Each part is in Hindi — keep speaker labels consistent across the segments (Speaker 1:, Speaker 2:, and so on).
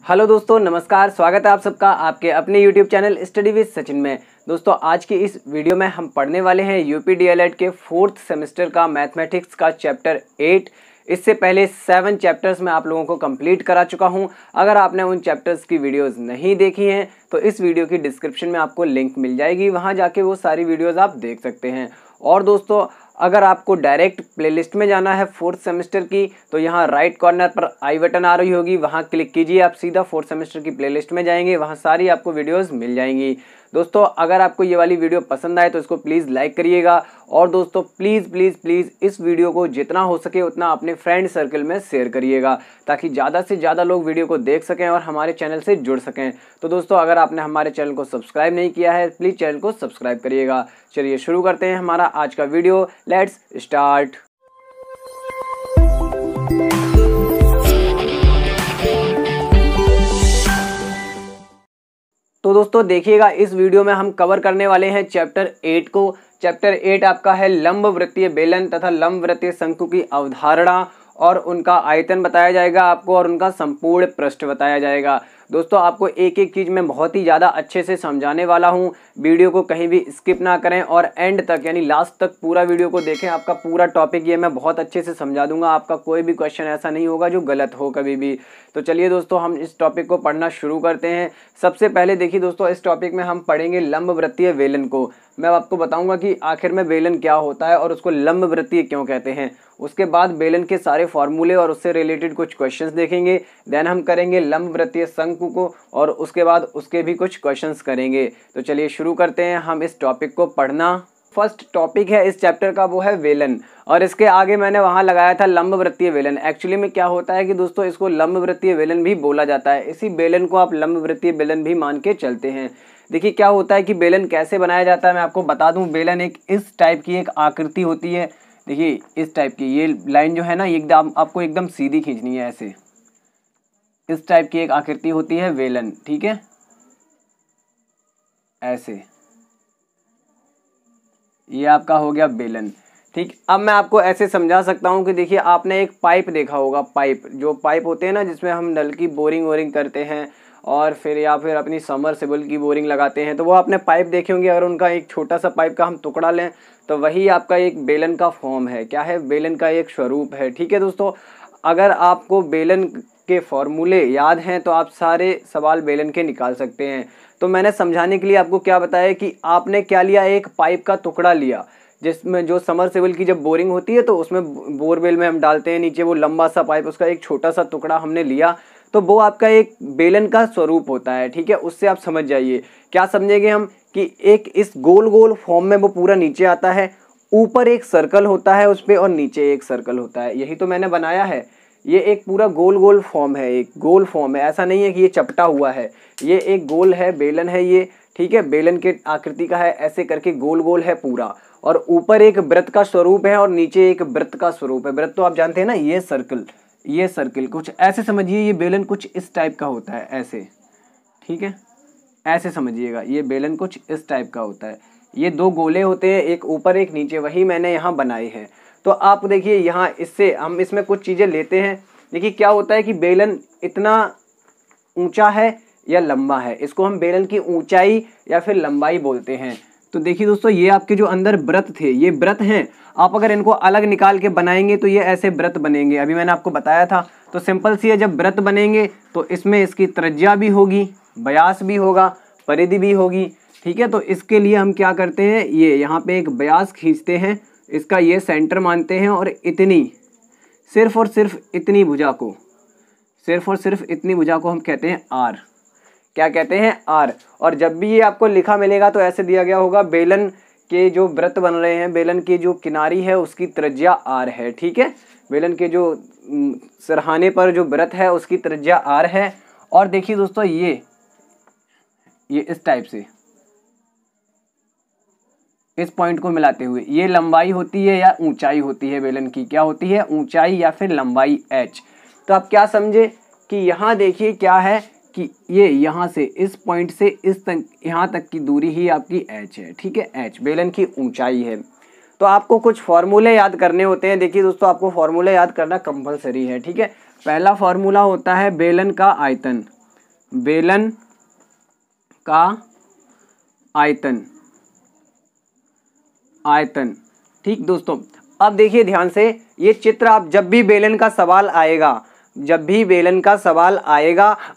Speaker 1: हेलो दोस्तों, नमस्कार। स्वागत है आप सबका आपके अपने YouTube channel study with Sachin में। दोस्तों, आज की इस वीडियो में हम पढ़ने वाले हैं यूपी डीएलएड के 4th सेमेस्टर का मैथमेटिक्स का चैप्टर 8। इससे पहले 7 चैप्टर्स में आप लोगों को कंप्लीट करा चुका हूं। अगर आपने उन चैप्टर्स की वीडियोस नहीं देखी हैं तो इस वीडियो की डिस्क्रिप्शन में आपको लिंक मिल जाएगी, वहां जाके वो सारी वीडियोस आप देख सकते हैं। और दोस्तों, अगर आपको डायरेक्ट प्लेलिस्ट में जाना है 4th सेमेस्टर की, तो यहाँ राइट कॉर्नर पर आई बटन आ रही होगी, वहाँ क्लिक कीजिए। आप सीधा 4th सेमेस्टर की प्लेलिस्ट में जाएंगे, वहाँ सारी आपको वीडियोस मिल जाएंगी। दोस्तों, अगर आपको ये वाली वीडियो पसंद आए तो इसको प्लीज़ लाइक करिएगा। और दोस्तों, प्लीज़ इस वीडियो को जितना हो सके उतना अपने फ्रेंड सर्कल में शेयर करिएगा, ताकि ज़्यादा से ज़्यादा लोग वीडियो को देख सकें और हमारे चैनल से जुड़ सकें। तो दोस्तों, अगर आपने हमारे चैनल को सब्सक्राइब नहीं किया है, प्लीज़ चैनल को सब्सक्राइब करिएगा। चलिए शुरू करते हैं हमारा आज का वीडियो। Let's start. तो दोस्तों देखिएगा, इस वीडियो में हम कवर करने वाले हैं चैप्टर 8 को। चैप्टर 8 आपका है लंबवृत्तीय बेलन तथा लंबवृत्तीय शंकु की अवधारणा, और उनका आयतन बताया जाएगा आपको, और उनका संपूर्ण पृष्ठ बताया जाएगा। दोस्तों, आपको एक एक चीज़ मैं बहुत ही ज़्यादा अच्छे से समझाने वाला हूं। वीडियो को कहीं भी स्किप ना करें और एंड तक यानी लास्ट तक पूरा वीडियो को देखें। आपका पूरा टॉपिक ये मैं बहुत अच्छे से समझा दूंगा। आपका कोई भी क्वेश्चन ऐसा नहीं होगा जो गलत हो कभी भी। तो चलिए दोस्तों, हम इस टॉपिक को पढ़ना शुरू करते हैं। सबसे पहले देखिए दोस्तों, इस टॉपिक में हम पढ़ेंगे लंबवृत्तीय बेलन को। मैं आपको बताऊंगा कि आखिर में बेलन क्या होता है और उसको लंबवृत्तीय क्यों कहते हैं। उसके बाद बेलन के सारे फॉर्मूले और उससे रिलेटेड कुछ क्वेश्चंस देखेंगे। देन हम करेंगे लंबवृत्तीय शंकु को, और उसके बाद उसके भी कुछ क्वेश्चंस करेंगे। तो चलिए शुरू करते हैं हम इस टॉपिक को पढ़ना। फर्स्ट टॉपिक है इस चैप्टर का, वो है बेलन, और इसके आगे मैंने वहां लगाया था लंबवृत्तीय बेलन। एक्चुअली में क्या होता है कि दोस्तों, इसको लंबवृत्तीय बेलन भी बोला जाता है। इसी बेलन को आप लंबवृत्तीय बेलन भी मान के चलते हैं। देखिए क्या होता है कि बेलन कैसे बनाया जाता है, मैं आपको बता दूं। बेलन एक इस टाइप की एक आकृति होती है। देखिए इस टाइप की ये लाइन जो है ना, एकदम आपको एकदम सीधी खींचनी है ऐसे। इस टाइप की एक आकृति होती है बेलन, ठीक है, ऐसे। ये आपका हो गया बेलन, ठीक। अब मैं आपको ऐसे समझा सकता हूं कि देखिए, आपने एक पाइप देखा होगा। पाइप, जो पाइप होते हैं ना, जिसमें हम नल की बोरिंग वोरिंग करते हैं, और फिर या फिर अपनी सबमर्सिबल की बोरिंग लगाते हैं, तो वो आपने पाइप देखे होंगे। अगर उनका एक छोटा सा पाइप का हम टुकड़ा लें तो वही आपका एक बेलन का फॉर्म है। क्या है? बेलन का एक स्वरूप है, ठीक है दोस्तों। अगर आपको बेलन के फॉर्मूले याद हैं तो आप सारे सवाल बेलन के निकाल सकते हैं। तो मैंने समझाने के लिए आपको क्या बताया कि आपने क्या लिया, एक पाइप का टुकड़ा लिया, जिसमें जो समरसेबल की जब बोरिंग होती है तो उसमें बोरवेल में हम डालते हैं नीचे वो लंबा सा पाइप, उसका एक छोटा सा टुकड़ा हमने लिया, तो वो आपका एक बेलन का स्वरूप होता है, ठीक है। उससे आप समझ जाइए। क्या समझेंगे हम कि एक इस गोल गोल फॉर्म में वो पूरा नीचे आता है, ऊपर एक सर्कल होता है उस पे, और नीचे एक सर्कल होता है। यही तो मैंने बनाया है। ये एक पूरा गोल गोल फॉर्म है, एक गोल फॉर्म है। ऐसा नहीं है कि ये चपटा हुआ है, ये एक गोल है, बेलन है ये, ठीक है। बेलन के आकृति का है, ऐसे करके गोल गोल है पूरा, और ऊपर एक वृत्त का स्वरूप है और नीचे एक वृत्त का स्वरूप है। वृत्त तो आप जानते हैं ना, ये सर्कल, ये सर्कल कुछ ऐसे समझिए। ये बेलन कुछ इस टाइप का होता है, ऐसे, ठीक है, ऐसे समझिएगा। ये बेलन कुछ इस टाइप का होता है। ये दो गोले होते हैं, एक ऊपर एक नीचे, वही मैंने यहाँ बनाए हैं। तो आप देखिए यहाँ, इससे हम इसमें कुछ चीज़ें लेते हैं। देखिए क्या होता है कि बेलन इतना ऊंचा है या लंबा है, इसको हम बेलन की ऊंचाई या फिर लंबाई बोलते हैं। तो देखिए दोस्तों, ये आपके जो अंदर वृत्त थे, ये वृत्त हैं। आप अगर इनको अलग निकाल के बनाएंगे तो ये ऐसे वृत्त बनेंगे। अभी मैंने आपको बताया था। तो सिंपल सी है, जब वृत्त बनेंगे तो इसमें इसकी त्रिज्या भी होगी, व्यास भी होगा, परिधि भी होगी, ठीक है। तो इसके लिए हम क्या करते हैं, ये यहाँ पे एक व्यास खींचते हैं, इसका ये सेंटर मानते हैं, और इतनी, सिर्फ और सिर्फ इतनी भुजा को, सिर्फ और सिर्फ इतनी भुजा को हम कहते हैं आर। क्या कहते हैं? आर। और जब भी ये आपको लिखा मिलेगा तो ऐसे दिया गया होगा, बेलन के जो वृत्त बन रहे हैं, बेलन की जो किनारी है उसकी त्रिज्या आर है, ठीक है। बेलन के जो सरहाने पर जो वृत्त है उसकी त्रिज्या आर है। और देखिए दोस्तों, ये इस टाइप से, इस पॉइंट को मिलाते हुए ये लंबाई होती है या ऊंचाई होती है बेलन की। क्या होती है? ऊंचाई या फिर लंबाई h। तो आप क्या समझे कि यहाँ देखिए क्या है कि ये यहाँ से इस पॉइंट से इस तक, यहाँ तक की दूरी ही आपकी h है, ठीक है। h बेलन की ऊंचाई है। तो आपको कुछ फॉर्मूले याद करने होते हैं। देखिए दोस्तों, आपको फॉर्मूले याद करना कंपलसरी है, ठीक है। पहला फॉर्मूला होता है बेलन का आयतन। बेलन का आयतन। ठीक दोस्तों, अब देखिए ध्यान से, ये चित्र आप जब भी बेलन का सवाल आएगा,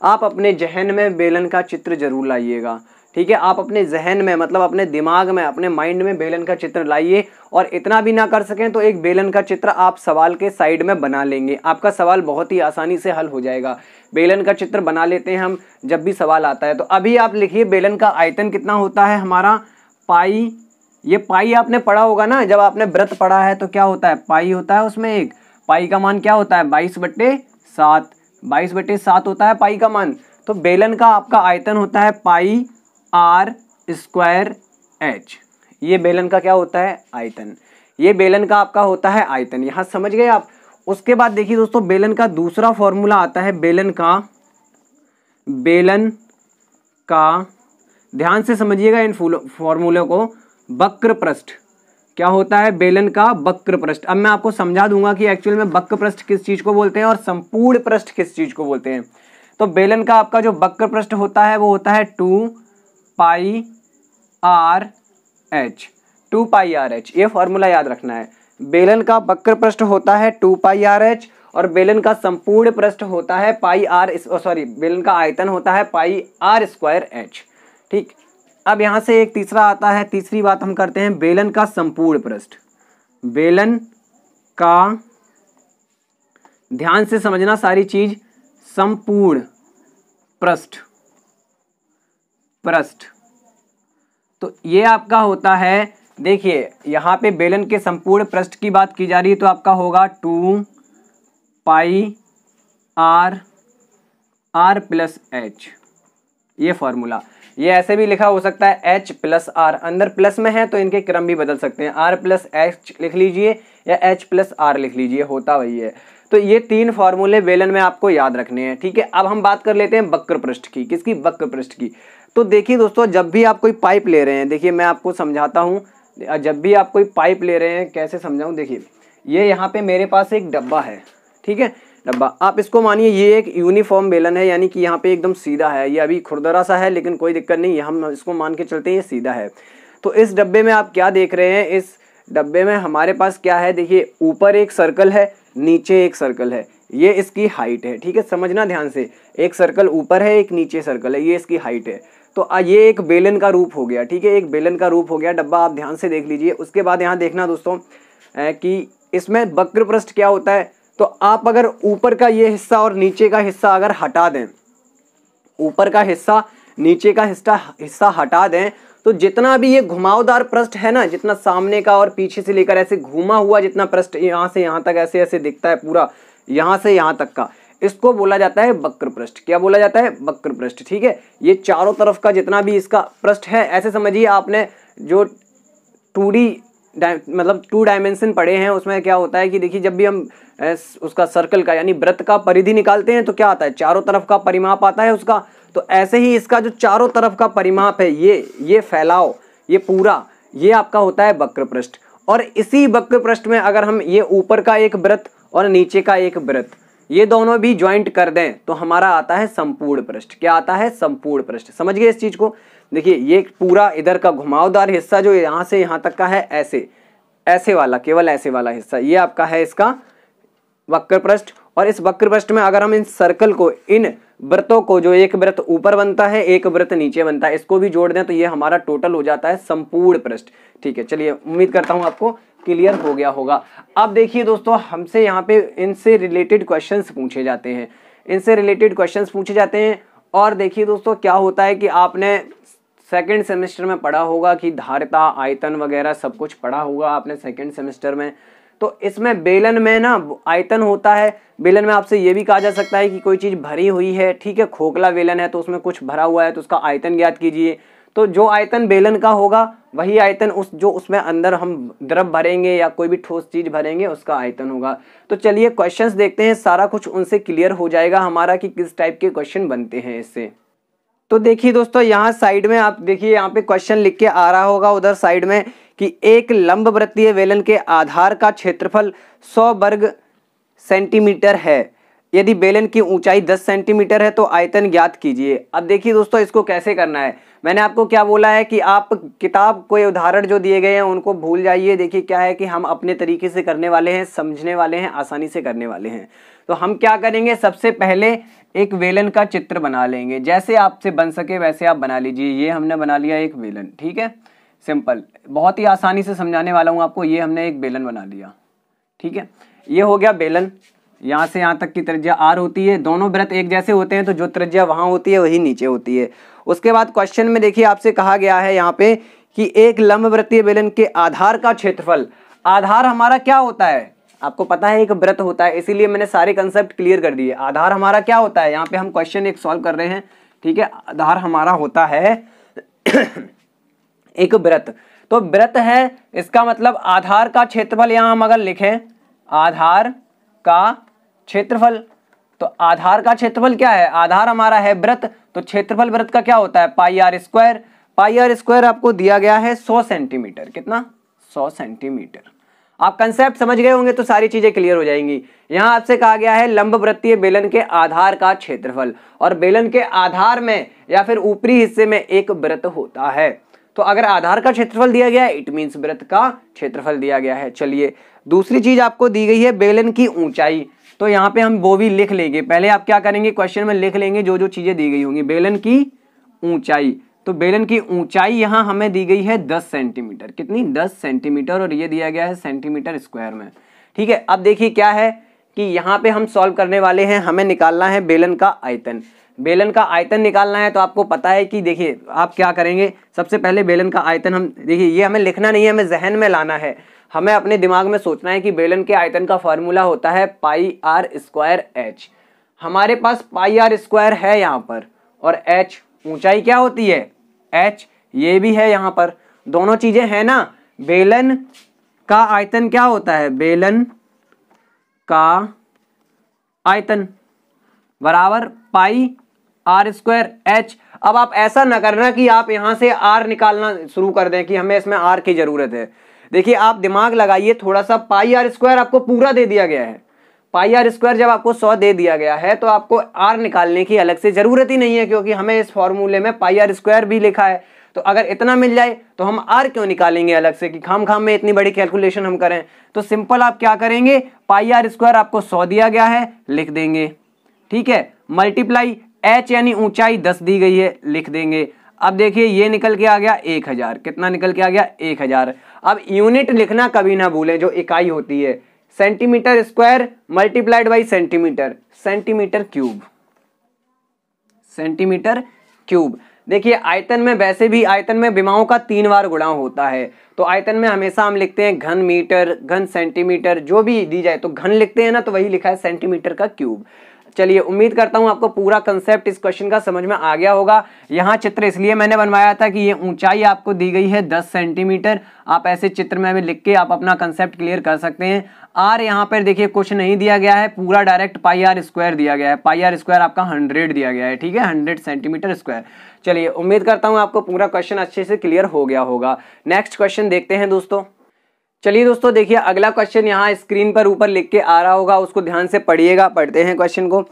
Speaker 1: आप अपने जहन में बेलन का चित्र जरूर लाइएगा। ठीक है, आप अपने जहन में, मतलब अपने दिमाग में, अपने माइंड में बेलन का चित्र लाइए। और इतना भी ना कर सकें तो एक बेलन का चित्र आप सवाल के साइड में बना लेंगे, आपका सवाल बहुत ही आसानी से हल हो जाएगा। बेलन का चित्र बना लेते हैं हम जब भी सवाल आता है। तो अभी आप लिखिए, बेलन का आयतन कितना होता है हमारा, पाई। ये पाई आपने पढ़ा होगा ना, जब आपने व्रत पढ़ा है तो क्या होता है, पाई होता है उसमें एक। पाई का मान क्या होता है, 22/7। 22/7 होता है पाई का मान। तो बेलन का आपका आयतन होता है पाई r²h। ये बेलन का क्या होता है, आयतन। ये बेलन का आपका होता है आयतन। यहां समझ गए आप। उसके बाद देखिए दोस्तों, बेलन का दूसरा फॉर्मूला आता है, बेलन का ध्यान से समझिएगा इन फॉर्मूलों को। वक्र पृष्ठ क्या होता है, बेलन का वक्र पृष्ठ। अब मैं आपको समझा दूंगा कि एक्चुअल में वक्र पृष्ठ किस चीज को बोलते हैं और संपूर्ण पृष्ठ किस चीज को बोलते हैं। तो बेलन का आपका जो वक्र पृष्ठ होता है वो होता है 2πrh। ये फॉर्मूला याद रखना है। बेलन का वक्र पृष्ठ होता है 2πrh और बेलन का संपूर्ण पृष्ठ होता है बेलन का आयतन होता है πr²h। ठीक, अब यहां से एक तीसरा आता है, तीसरी बात हम करते हैं, बेलन का संपूर्ण पृष्ठ। बेलन का, ध्यान से समझना सारी चीज, संपूर्ण पृष्ठ। तो ये आपका होता है, देखिए यहां पे बेलन के संपूर्ण पृष्ठ की बात की जा रही है तो आपका होगा 2πr+h। ये फॉर्मूला, ये ऐसे भी लिखा हो सकता है h+r, अंदर प्लस में है तो इनके क्रम भी बदल सकते हैं। r+h लिख लीजिए या h+r लिख लीजिए, होता वही है। तो ये तीन फॉर्मूले बेलन में आपको याद रखने हैं। ठीक है, अब हम बात कर लेते हैं वक्र पृष्ठ की। किसकी, वक्र पृष्ठ की। तो देखिए दोस्तों, जब भी आप कोई पाइप ले रहे हैं, देखिए मैं आपको समझाता हूँ। जब भी आप कोई पाइप ले रहे हैं, कैसे समझाऊँ, देखिए ये यहाँ पे मेरे पास एक डब्बा है। ठीक है, डब्बा, आप इसको मानिए ये एक यूनिफॉर्म बेलन है, यानी कि यहाँ पे एकदम सीधा है। ये अभी खुरदरा सा है लेकिन कोई दिक्कत नहीं है, हम इसको मान के चलते हैं ये सीधा है। तो इस डब्बे में आप क्या देख रहे हैं, इस डब्बे में हमारे पास क्या है, देखिए ऊपर एक सर्कल है, नीचे एक सर्कल है, ये इसकी हाइट है। ठीक है, समझना ध्यान से, एक सर्कल ऊपर है, एक नीचे सर्कल है, ये इसकी हाइट है। तो ये एक बेलन का रूप हो गया। ठीक है, एक बेलन का रूप हो गया डब्बा, आप ध्यान से देख लीजिए। उसके बाद यहाँ देखना दोस्तों कि इसमें वक्र पृष्ठ क्या होता है। तो आप अगर ऊपर का ये हिस्सा और नीचे का हिस्सा अगर हटा दें, ऊपर का हिस्सा नीचे का हिस्सा हटा दें, तो जितना भी ये घुमावदार पृष्ठ है ना, जितना सामने का और पीछे से लेकर ऐसे घूमा हुआ जितना पृष्ठ यहाँ से यहाँ तक ऐसे ऐसे दिखता है पूरा, यहाँ से यहाँ तक का, इसको बोला जाता है वक्र पृष्ठ। क्या बोला जाता है, वक्र पृष्ठ। ठीक है, ये चारों तरफ का जितना भी इसका पृष्ठ है, ऐसे समझिए आपने जो 2D मतलब 2 डायमेंशन पढ़े हैं, उसमें क्या होता है कि देखिए जब भी हम उसका सर्कल का यानी वृत्त का परिधि निकालते हैं तो क्या आता है, चारों तरफ का परिमाप आता है उसका। तो ऐसे ही इसका जो चारों तरफ का परिमाप है, ये फैलाव, ये पूरा, ये आपका होता है वक्र पृष्ठ। और इसी वक्र पृष्ठ में अगर हम ये ऊपर का एक वृत्त और नीचे का एक वृत्त, ये दोनों भी ज्वाइंट कर दें तो हमारा आता है संपूर्ण पृष्ठ। क्या आता है, संपूर्ण पृष्ठ। समझ गए इस चीज को। देखिए ये पूरा इधर का घुमावदार हिस्सा जो यहाँ से यहाँ तक का है, ऐसे वाला, केवल ऐसे वाला हिस्सा, ये आपका है इसका वक्र पृष्ठ। और इस वक्र पृष्ठ में अगर हम इन सर्कल को, इन वृत्तों को, जो एक वृत्त ऊपर बनता है एक वृत्त नीचे बनता है, इसको भी जोड़ दें तो ये हमारा टोटल हो जाता है संपूर्ण पृष्ठ। ठीक है, चलिए उम्मीद करता हूं आपको क्लियर हो गया होगा। अब देखिए दोस्तों, हमसे यहाँ पे इनसे रिलेटेड क्वेश्चंस पूछे जाते हैं, इनसे रिलेटेड क्वेश्चंस पूछे जाते हैं। और देखिए दोस्तों, क्या होता है कि आपने सेकेंड सेमेस्टर में पढ़ा होगा कि धारिता, आयतन वगैरह सब कुछ पढ़ा होगा आपने सेकेंड सेमेस्टर में। तो इसमें बेलन में ना आयतन होता है। बेलन में आपसे ये भी कहा जा सकता है कि कोई चीज़ भरी हुई है, ठीक है, खोखला बेलन है तो उसमें कुछ भरा हुआ है तो उसका आयतन ज्ञात कीजिए। तो जो आयतन बेलन का होगा वही आयतन जो उसमें अंदर हम द्रव भरेंगे या कोई भी ठोस चीज भरेंगे उसका आयतन होगा। तो चलिए क्वेश्चंस देखते हैं, सारा कुछ उनसे क्लियर हो जाएगा हमारा कि किस टाइप के क्वेश्चन बनते हैं इससे। तो देखिए दोस्तों, यहाँ साइड में आप देखिए, यहाँ पे क्वेश्चन लिख के आ रहा होगा उधर साइड में कि एक लंबवृत्तीय बेलन के आधार का क्षेत्रफल 100 वर्ग सेंटीमीटर है। यदि बेलन की ऊंचाई 10 सेंटीमीटर है तो आयतन ज्ञात कीजिए। अब देखिए दोस्तों, इसको कैसे करना है, मैंने आपको क्या बोला है कि आप किताब कोई उदाहरण जो दिए गए हैं उनको भूल जाइए। देखिए क्या है कि हम अपने तरीके से करने वाले हैं, समझने वाले हैं, आसानी से करने वाले हैं। तो हम क्या करेंगे, सबसे पहले एक बेलन का चित्र बना लेंगे, जैसे आपसे बन सके वैसे आप बना लीजिए। ये हमने बना लिया एक बेलन, ठीक है, सिंपल, बहुत ही आसानी से समझाने वाला हूँ आपको। ये हमने एक बेलन बना लिया, ठीक है, ये हो गया बेलन। यहाँ से यहाँ तक की त्रिज्या आर होती है, दोनों वृत्त एक जैसे होते हैं तो जो त्रिज्या वहाँ होती है वही नीचे होती है। उसके बाद क्वेश्चन में देखिए आपसे कहा गया है यहाँ पे कि एक लंबवृत्तीय बेलन के आधार का क्षेत्रफल, आधार हमारा क्या होता है, आपको पता है एक वृत्त होता है, इसीलिए मैंने सारे कंसेप्ट क्लियर कर दिए। आधार हमारा क्या होता है, यहाँ पे हम क्वेश्चन एक सॉल्व कर रहे हैं, ठीक है। आधार हमारा होता है एक वृत्त, तो वृत्त है, इसका मतलब आधार का क्षेत्रफल, यहाँ हम अगर लिखें आधार का क्षेत्रफल, तो आधार का क्षेत्रफल क्या है, आधार हमारा है वृत्त, तो क्षेत्रफल वृत्त का क्या होता है pi r square. Pi r square आपको दिया गया है 100 सेंटीमीटर, कितना 100 सेंटीमीटर। आप कंसेप्ट समझ गए होंगे तो सारी चीजें क्लियर हो जाएंगी। यहां आपसे कहा गया है लंबवृत्तीय बेलन के आधार का क्षेत्रफल, और बेलन के आधार में या फिर ऊपरी हिस्से में एक वृत्त होता है। तो अगर आधार का क्षेत्रफल दिया गया है इट मींस वृत्त का क्षेत्रफल दिया गया है। चलिए दूसरी चीज आपको दी गई है बेलन की ऊंचाई, तो यहाँ पे हम वो भी लिख लेंगे। पहले आप क्या करेंगे, क्वेश्चन में लिख लेंगे जो जो चीजें दी गई होंगी। बेलन की ऊंचाई, तो बेलन की ऊंचाई यहाँ हमें दी गई है 10 सेंटीमीटर, कितनी 10 सेंटीमीटर, और ये दिया गया है सेंटीमीटर स्क्वायर में, ठीक है। अब देखिए क्या है कि यहाँ पे हम सॉल्व करने वाले हैं, हमें निकालना है बेलन का आयतन। बेलन का आयतन निकालना है तो आपको पता है कि देखिए आप क्या करेंगे, सबसे पहले बेलन का आयतन हम देखिए, ये हमें लिखना नहीं है, हमें जहन में लाना है, हमें अपने दिमाग में सोचना है कि बेलन के आयतन का फॉर्मूला होता है पाई आर स्क्वायर एच। हमारे पास पाई आर स्क्वायर है यहाँ पर, और एच ऊंचाई क्या होती है एच, ये भी है यहाँ पर, दोनों चीजें हैं ना। बेलन का आयतन क्या होता है, बेलन का आयतन बराबर पाई आर स्क्वायर एच। अब आप ऐसा ना करना कि आप यहां से आर निकालना शुरू कर दें कि हमें इसमें आर की जरूरत है। देखिए आप दिमाग लगाइए थोड़ा सा, पाई आर स्क्वायर आपको पूरा दे दिया गया है, पाई आर स्क्वायर जब आपको 100 दे दिया गया है तो आपको आर निकालने की अलग से जरूरत ही नहीं है, क्योंकि हमें इस फॉर्मूले में पाई आर स्क्वायर भी लिखा है। तो अगर इतना मिल जाए तो हम आर क्यों निकालेंगे अलग से कि खाम में इतनी बड़ी कैलकुलेशन हम करें। तो सिंपल आप क्या करेंगे, पाई आर स्क्वायर आपको 100 दिया गया है, लिख देंगे, ठीक है, मल्टीप्लाई एच यानी ऊंचाई 10 दी गई है, लिख देंगे। अब देखिए ये निकल के आ गया 1000, कितना निकल के आ गया 1000। अब यूनिट लिखना कभी ना भूलें, जो इकाई होती है centimetre square multiplied by centimetre, centimetre cube, centimetre cube. देखिए आयतन में वैसे भी आयतन में विमाओं का 3 बार गुणा होता है, तो आयतन में हमेशा हम लिखते हैं घन मीटर, घन सेंटीमीटर, जो भी दी जाए तो घन लिखते हैं ना, तो वही लिखा है सेंटीमीटर का क्यूब। चलिए उम्मीद करता हूं आपको पूरा कंसेप्ट इस क्वेश्चन का समझ में आ गया होगा। यहाँ चित्र इसलिए मैंने बनवाया था कि ये ऊंचाई आपको दी गई है 10 सेंटीमीटर, आप ऐसे चित्र में भी लिख के आप अपना कंसेप्ट क्लियर कर सकते हैं। आर यहाँ पर देखिए कुछ नहीं दिया गया है, पूरा डायरेक्ट पाई आर स्क्वायर दिया गया है, पाई आर स्क्वायर आपका 100 दिया गया है, ठीक है, 100 सेंटीमीटर स्क्वायर। चलिए उम्मीद करता हूँ आपको पूरा क्वेश्चन अच्छे से क्लियर हो गया होगा। नेक्स्ट क्वेश्चन देखते हैं दोस्तों। चलिए दोस्तों देखिए अगला क्वेश्चन यहाँ स्क्रीन पर ऊपर लिख के आ रहा होगा, उसको ध्यान से पढ़िएगा। पढ़ते हैं क्वेश्चन को।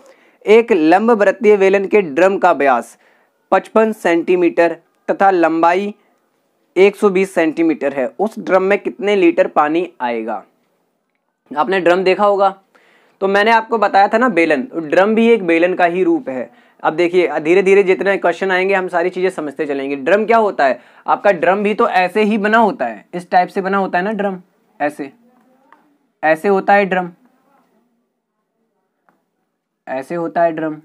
Speaker 1: एक लंबवृत्तीय बेलन के ड्रम का व्यास 55 सेंटीमीटर तथा लंबाई 120 सेंटीमीटर है, उस ड्रम में कितने लीटर पानी आएगा। आपने ड्रम देखा होगा, तो मैंने आपको बताया था ना बेलन, ड्रम भी एक बेलन का ही रूप है। अब देखिए धीरे धीरे जितने क्वेश्चन आएंगे हम सारी चीजें समझते चलेंगे। ड्रम क्या होता है, आपका ड्रम भी तो ऐसे ही बना होता है, इस टाइप से बना होता है ना ड्रम, ऐसे ऐसे होता है ड्रम, ऐसे होता है ड्रम।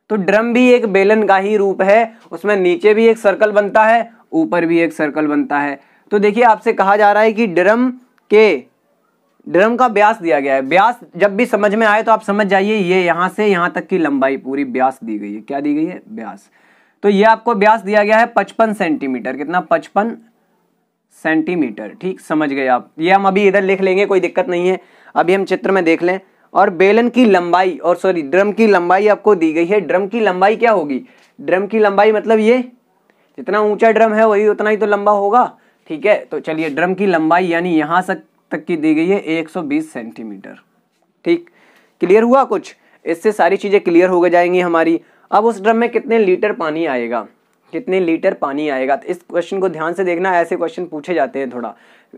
Speaker 1: तो ड्रम भी एक बेलन का ही रूप है, उसमें नीचे भी एक सर्कल बनता है, ऊपर भी एक सर्कल बनता है। तो देखिए आपसे कहा जा रहा है कि ड्रम का व्यास दिया गया है। व्यास जब भी समझ में आए तो आप समझ जाइए, ये यहां से यहां तक की लंबाई पूरी व्यास दी गई है। क्या दी गई है, व्यास। तो ये आपको व्यास दिया गया है 55 सेंटीमीटर, कितना 55 सेंटीमीटर, ठीक समझ गए आप। ये हम अभी इधर लिख लेंगे, कोई दिक्कत नहीं है, अभी हम चित्र में देख लें। और बेलन की लंबाई और सॉरी ड्रम की लंबाई आपको दी गई है। ड्रम की लंबाई क्या होगी, ड्रम की लंबाई मतलब ये जितना ऊंचा ड्रम है वही उतना ही तो लंबा होगा, ठीक है। तो चलिए ड्रम की लंबाई यानी यहां तक की दी गई है 120 सेंटीमीटर, ठीक। क्लियर हुआ कुछ? इससे सारी चीज़ें क्लियर हो जाएंगी हमारी। अब उस ड्रम में कितने लीटर पानी आएगा, कितने लीटर पानी आएगा, तो इस क्वेश्चन को ध्यान से देखना, ऐसे क्वेश्चन पूछे जाते हैं थोड़ा।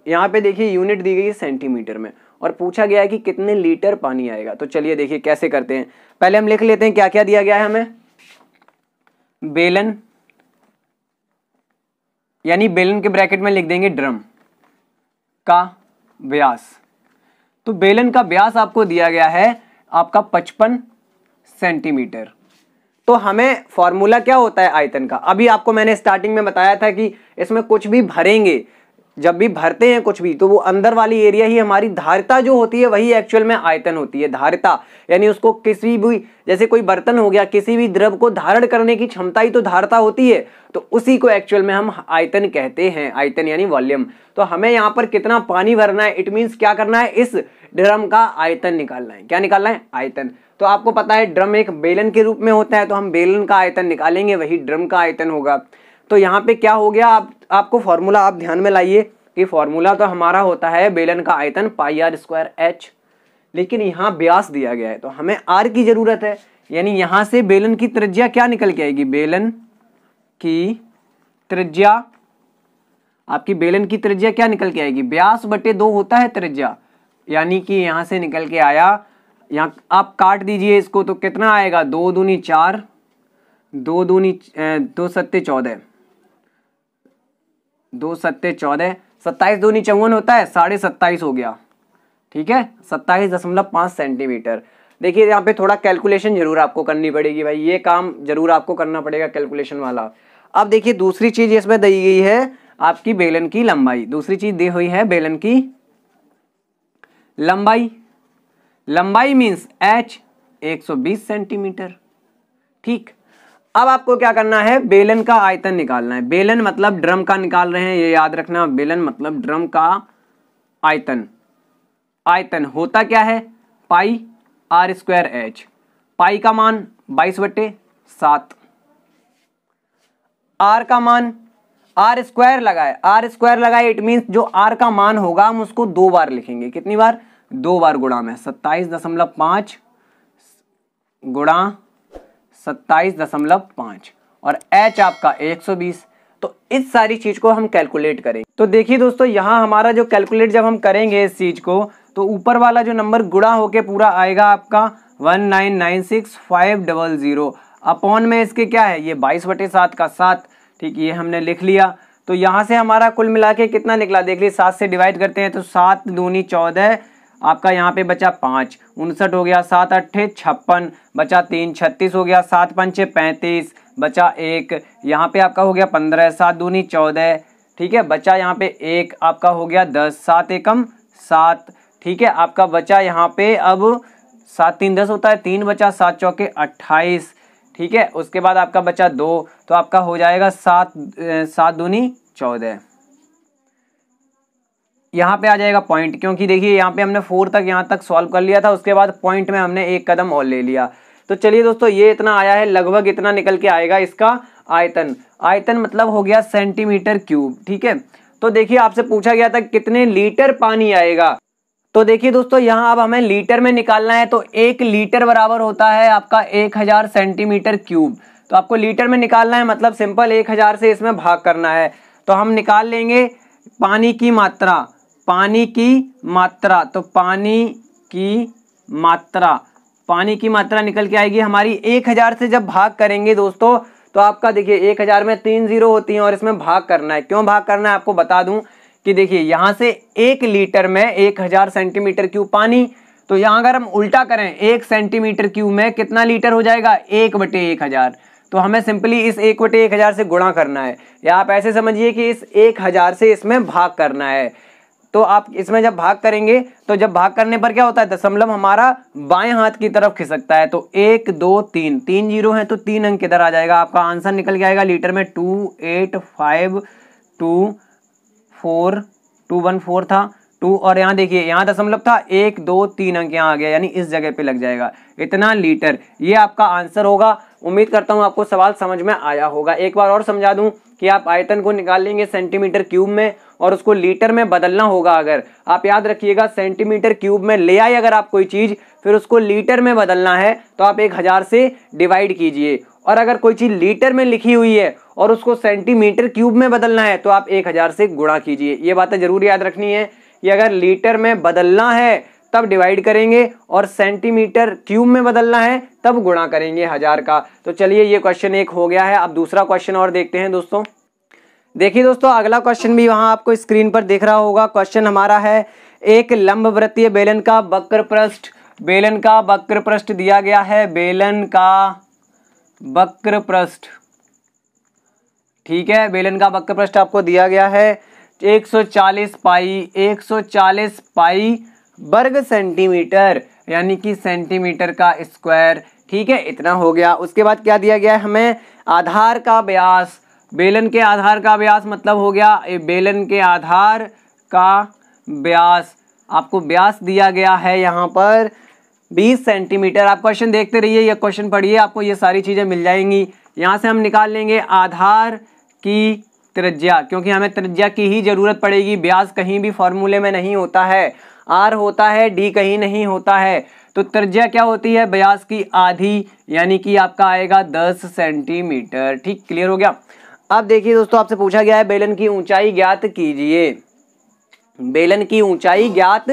Speaker 1: यहाँ पे देखिए यूनिट दी गई है सेंटीमीटर में और पूछा गया है कि कितने लीटर पानी आएगा। तो चलिए देखिए कैसे करते हैं। पहले हम लिख लेते हैं क्या क्या दिया गया है हमें। बेलन, यानी बेलन के ब्रैकेट में लिख देंगे ड्रम का व्यास। तो बेलन का व्यास आपको दिया गया है आपका 55 सेंटीमीटर। तो हमें फॉर्मूला क्या होता है आयतन का, अभी आपको मैंने स्टार्टिंग में बताया था कि इसमें कुछ भी भरेंगे, जब भी भरते हैं कुछ भी, तो वो अंदर वाली एरिया ही हमारी धारिता जो होती है वही एक्चुअल में आयतन होती है। धारिता यानी उसको किसी भी, जैसे कोई बर्तन हो गया, किसी भी द्रव को धारण करने की क्षमता ही तो धारिता होती है, तो उसी को एक्चुअल में हम आयतन कहते हैं। आयतन यानी वॉल्यूम। तो हमें यहाँ पर कितना पानी भरना है, इट मीन्स क्या करना है, इस ड्रम का आयतन निकालना है। क्या निकालना है? आयतन। तो आपको पता है ड्रम एक बेलन के रूप में होता है, तो हम बेलन का आयतन निकालेंगे, वही ड्रम का आयतन होगा। तो यहाँ पे क्या हो गया, आपको फॉर्मूला आप ध्यान में लाइए कि फॉर्मूला तो हमारा होता है बेलन का आयतन πr²h, लेकिन यहाँ व्यास दिया गया है तो हमें r की जरूरत है, यानी यहाँ से बेलन की त्रिज्या क्या निकल के आएगी, बेलन की त्रिज्या, आपकी बेलन की त्रिज्या क्या निकल के आएगी, व्यास बटे 2 होता है त्रिज्या, यानी कि यहाँ से निकल के आया, यहाँ आप काट दीजिए इसको तो कितना आएगा, 2 दूनी 4, 2 दूनी 2 सत्ते 14, 2 सत्ते 14, 27 दूनी 54 होता है, 27.5 हो गया। ठीक है, 27.5 सेंटीमीटर। देखिए यहाँ पे थोड़ा कैलकुलेशन जरूर आपको करनी पड़ेगी भाई, ये काम जरूर आपको करना पड़ेगा कैलकुलेशन वाला। अब देखिए दूसरी चीज इसमें दी गई है आपकी बेलन की लंबाई, दूसरी चीज दी हुई है बेलन की लंबाई। लंबाई मीन्स h 120 सेंटीमीटर। ठीक, अब आपको क्या करना है, बेलन का आयतन निकालना है। बेलन मतलब ड्रम का निकाल रहे हैं, ये याद रखना, बेलन मतलब ड्रम का आयतन। आयतन होता क्या है, πr²h। पाई का मान 22/7, r का मान r² लगाए, r² लगाए, इट मीन्स जो r का मान होगा हम उसको 2 बार लिखेंगे। कितनी बार? 2 बार गुणा में 27.5 गुणा 27.5 और h आपका 120। तो इस सारी चीज को हम कैलकुलेट करें। तो देखिए दोस्तों यहाँ हमारा जो कैलकुलेट जब हम करेंगे इस चीज को, तो ऊपर वाला जो नंबर गुणा होके पूरा आएगा आपका 1996500 अपॉन में इसके क्या है, ये 22/7 का 7। ठीक, ये हमने लिख लिया। तो यहाँ से हमारा कुल मिला के कितना निकला, देख लीजिए 7 से डिवाइड करते हैं तो 7 दूनी 14, आपका यहाँ पे बचा 5, 59 हो गया, 7 8 56, बचा 3 36 हो गया, 7 5 35, बचा 1, यहाँ पे आपका हो गया 15, 7 दूनी 14। ठीक है, बचा यहाँ पे 1 आपका हो गया 10, 7 एकम 7। ठीक है, आपका बचा यहाँ पे अब 7 3 10 होता है, 3 बचा, 7 चौके 28। ठीक है, उसके बाद आपका बचा 2, तो आपका हो जाएगा 7 दूनी 14। यहाँ पे आ जाएगा पॉइंट, क्योंकि देखिए यहाँ पे हमने 4 तक यहाँ तक सॉल्व कर लिया था, उसके बाद पॉइंट में हमने एक कदम और ले लिया। तो चलिए दोस्तों ये इतना आया है, लगभग इतना निकल के आएगा इसका आयतन। आयतन मतलब हो गया सेंटीमीटर क्यूब। ठीक है, तो देखिए आपसे पूछा गया था कितने लीटर पानी आएगा। तो देखिए दोस्तों यहाँ अब हमें लीटर में निकालना है, तो 1 लीटर बराबर होता है आपका 1000 सेंटीमीटर क्यूब। तो आपको लीटर में निकालना है, मतलब सिंपल 1000 से इसमें भाग करना है। तो हम निकाल लेंगे पानी की मात्रा, पानी की मात्रा, तो पानी की मात्रा निकल के आएगी हमारी 1000 से जब भाग करेंगे दोस्तों, तो आपका देखिए 1000 में 3 0 होती हैं और इसमें भाग करना है। क्यों भाग करना है आपको बता दूं कि देखिए यहाँ से 1 लीटर में 1000 सेंटीमीटर क्यूब पानी, तो यहाँ अगर हम उल्टा करें 1 सेंटीमीटर क्यूब में कितना लीटर हो जाएगा, 1/1000। तो हमें सिंपली इस 1/1000 से गुणा करना है, या आप ऐसे समझिए कि इस 1000 से इसमें भाग करना है। तो आप इसमें जब भाग करेंगे, तो जब भाग करने पर क्या होता है, दशमलव हमारा बाएं हाथ की तरफ खिसकता है। तो 1 2 3 3 जीरो है, तो 3 अंक किधर आ जाएगा, आपका आंसर निकल के आएगा लीटर में 28524 था 2, और यहाँ देखिए यहाँ दशमलव था, 1 2 3 अंक यहाँ आ गया, यानी इस जगह पे लग जाएगा इतना लीटर। ये आपका आंसर होगा। उम्मीद करता हूँ आपको सवाल समझ में आया होगा। एक बार और समझा दूं कि आप आयतन को निकाल लेंगे सेंटीमीटर क्यूब में, और उसको लीटर में बदलना होगा। अगर आप याद रखिएगा, सेंटीमीटर क्यूब में ले आए अगर आप कोई चीज, फिर उसको लीटर में बदलना है तो आप 1000 से डिवाइड कीजिए। और अगर कोई चीज लीटर में लिखी हुई है और उसको सेंटीमीटर क्यूब में बदलना है तो आप 1000 से गुणा कीजिए। ये बातें जरूर याद रखनी है कि अगर लीटर में बदलना है तब डिवाइड करेंगे और सेंटीमीटर क्यूब में बदलना है तब गुणा करेंगे 1000 का। तो चलिए ये क्वेश्चन एक हो गया है। अब दूसरा क्वेश्चन और देखते हैं दोस्तों। देखिए दोस्तों, अगला क्वेश्चन भी वहां आपको स्क्रीन पर दिख रहा होगा। क्वेश्चन हमारा है, एक लंबवृत्तीय बेलन का वक्र पृष्ठ दिया गया है। बेलन का वक्र पृष्ठ, ठीक है, बेलन का वक्र पृष्ठ आपको दिया गया है 140 पाई वर्ग सेंटीमीटर, यानी कि सेंटीमीटर का स्क्वायर। ठीक है, इतना हो गया। उसके बाद क्या दिया गया है हमें, आधार का व्यास। बेलन के आधार का व्यास मतलब हो गया बेलन के आधार का व्यास, आपको व्यास दिया गया है यहाँ पर 20 सेंटीमीटर। आप क्वेश्चन देखते रहिए, ये क्वेश्चन पढ़िए, आपको ये सारी चीजें मिल जाएंगी। यहाँ से हम निकाल लेंगे आधार की त्रिज्या, क्योंकि हमें त्रिज्या की ही जरूरत पड़ेगी। व्यास कहीं भी फॉर्मूले में नहीं होता है, आर होता है, डी कहीं नहीं होता है। तो त्रिज्या क्या होती है, व्यास की आधी, यानी कि आपका आएगा 10 सेंटीमीटर। ठीक, क्लियर हो गया। अब देखिए दोस्तों, आपसे पूछा गया है बेलन की ऊंचाई ज्ञात कीजिए। बेलन की ऊंचाई ज्ञात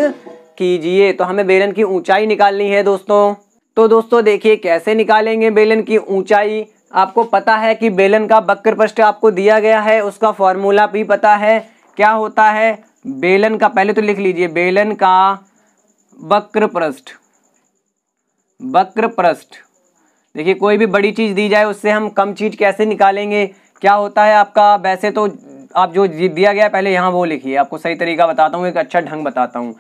Speaker 1: कीजिए, तो हमें बेलन की ऊंचाई निकालनी है दोस्तों। तो दोस्तों देखिए कैसे निकालेंगे बेलन की ऊंचाई। आपको पता है कि बेलन का वक्र पृष्ठ आपको दिया गया है, उसका फॉर्मूला भी पता है। क्या होता है बेलन का, पहले तो लिख लीजिए, बेलन का वक्र पृष्ठ। देखिए कोई भी बड़ी चीज दी जाए उससे हम कम चीज कैसे निकालेंगे। क्या होता है आपका, वैसे तो आप जो दिया गया पहले यहाँ वो लिखिए, आपको सही तरीका बताता हूँ, एक अच्छा ढंग बताता हूँ।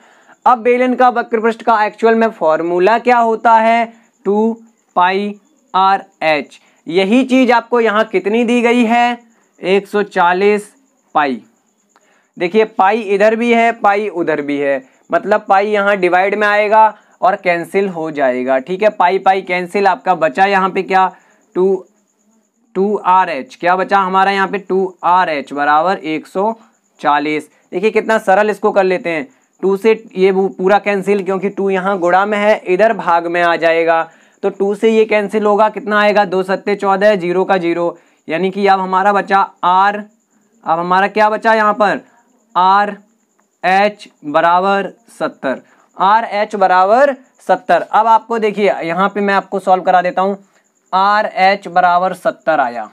Speaker 1: अब बेलन का वक्र पृष्ठ का एक्चुअल में फॉर्मूला क्या होता है, 2 पाई आर एच। यही चीज आपको यहाँ कितनी दी गई है, 140 पाई। देखिए पाई इधर भी है, पाई उधर भी है, मतलब पाई यहाँ डिवाइड में आएगा और कैंसिल हो जाएगा। ठीक है, पाई पाई कैंसिल, आपका बचा यहाँ पे क्या, 2 आर एच। क्या बचा हमारा यहाँ पे, 2 आर एच बराबर 140। देखिए कितना सरल इसको कर लेते हैं, 2 से ये पूरा कैंसिल, क्योंकि 2 यहाँ गुणा में है, इधर भाग में आ जाएगा, तो 2 से ये कैंसिल होगा, कितना आएगा, 2 सत्ते 14, 0 का 0, यानी कि अब हमारा बचा आर, अब हमारा क्या बचा यहाँ पर, आर एच बराबर 70, आर एच बराबर 70। अब आपको देखिए यहाँ पे मैं आपको सॉल्व करा देता हूँ। आर एच बराबर 70 आया।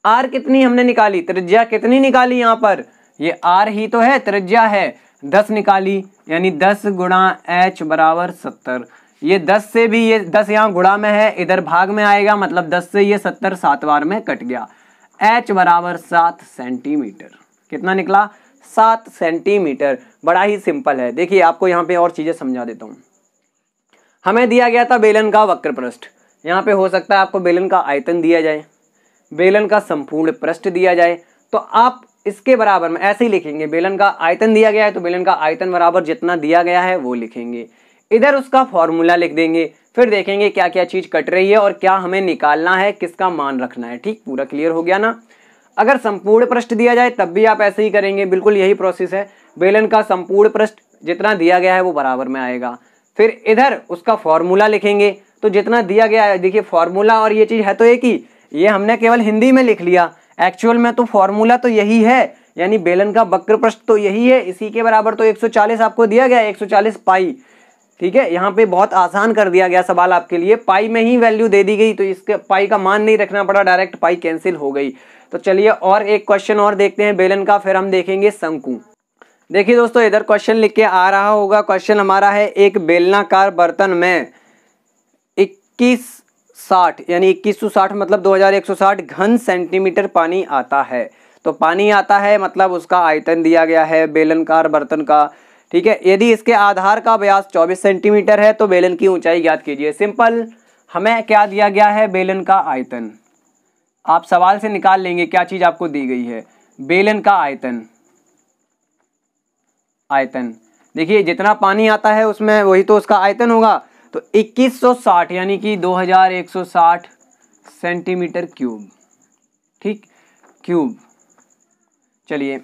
Speaker 1: आर कितनी हमने निकाली, त्रिज्या कितनी निकाली, यहाँ पर ये आर ही तो है, त्रिज्या है 10 निकाली, यानी 10 गुणा एच बराबर 70। ये 10 से भी, ये 10 यहाँ गुणा में है, इधर भाग में आएगा, मतलब 10 से ये 70 7 बार में कट गया। एच बराबर 7 सेंटीमीटर। कितना निकला, 7 सेंटीमीटर। बड़ा ही सिंपल है। देखिए आपको यहाँ पे और चीजें समझा देता हूँ। हमें दिया गया था बेलन का वक्र पृष्ठ, यहाँ पे हो सकता है आपको बेलन का आयतन दिया जाए, बेलन का संपूर्ण पृष्ठ दिया जाए, तो आप इसके बराबर में ऐसे ही लिखेंगे। बेलन का आयतन दिया गया है तो बेलन का आयतन बराबर जितना दिया गया है वो लिखेंगे, इधर उसका फॉर्मूला लिख देंगे, फिर देखेंगे क्या क्या चीज कट रही है और क्या हमें निकालना है, किसका मान रखना है। ठीक, पूरा क्लियर हो गया ना। अगर संपूर्ण पृष्ठ दिया जाए तब भी आप ऐसे ही करेंगे, बिल्कुल यही प्रोसेस है। बेलन का संपूर्ण पृष्ठ जितना दिया गया है वो बराबर में आएगा, फिर इधर उसका फॉर्मूला लिखेंगे, तो जितना दिया गया है, देखिए फॉर्मूला और ये चीज है तो एक ही, ये हमने केवल हिंदी में लिख लिया, एक्चुअल में तो फॉर्मूला तो यही है, यानी बेलन का वक्र पृष्ठ तो यही है, इसी के बराबर तो 140 आपको दिया गया, 140 पाई। ठीक है, यहाँ पे बहुत आसान कर दिया गया सवाल आपके लिए, पाई में ही वैल्यू दे दी गई, तो इसके पाई का मान नहीं रखना पड़ा, डायरेक्ट पाई कैंसिल हो गई। तो चलिए और एक क्वेश्चन और देखते हैं बेलन का, फिर हम देखेंगे शंकु। देखिए दोस्तों इधर क्वेश्चन लिख के आ रहा होगा। क्वेश्चन हमारा है, एक बेलनाकार बर्तन में 2160 यानी 2160 मतलब 2160 घन सेंटीमीटर पानी आता है। तो पानी आता है मतलब उसका आयतन दिया गया है बेलनाकार बर्तन का। ठीक है, यदि इसके आधार का व्यास 24 सेंटीमीटर है तो बेलन की ऊंचाई ज्ञात कीजिए। सिंपल, हमें क्या दिया गया है, बेलन का आयतन। आप सवाल से निकाल लेंगे क्या चीज आपको दी गई है, बेलन का आयतन। आयतन देखिए जितना पानी आता है उसमें वही तो उसका आयतन होगा, तो 2160 यानी कि 2160 सेंटीमीटर क्यूब। ठीक, क्यूब। चलिए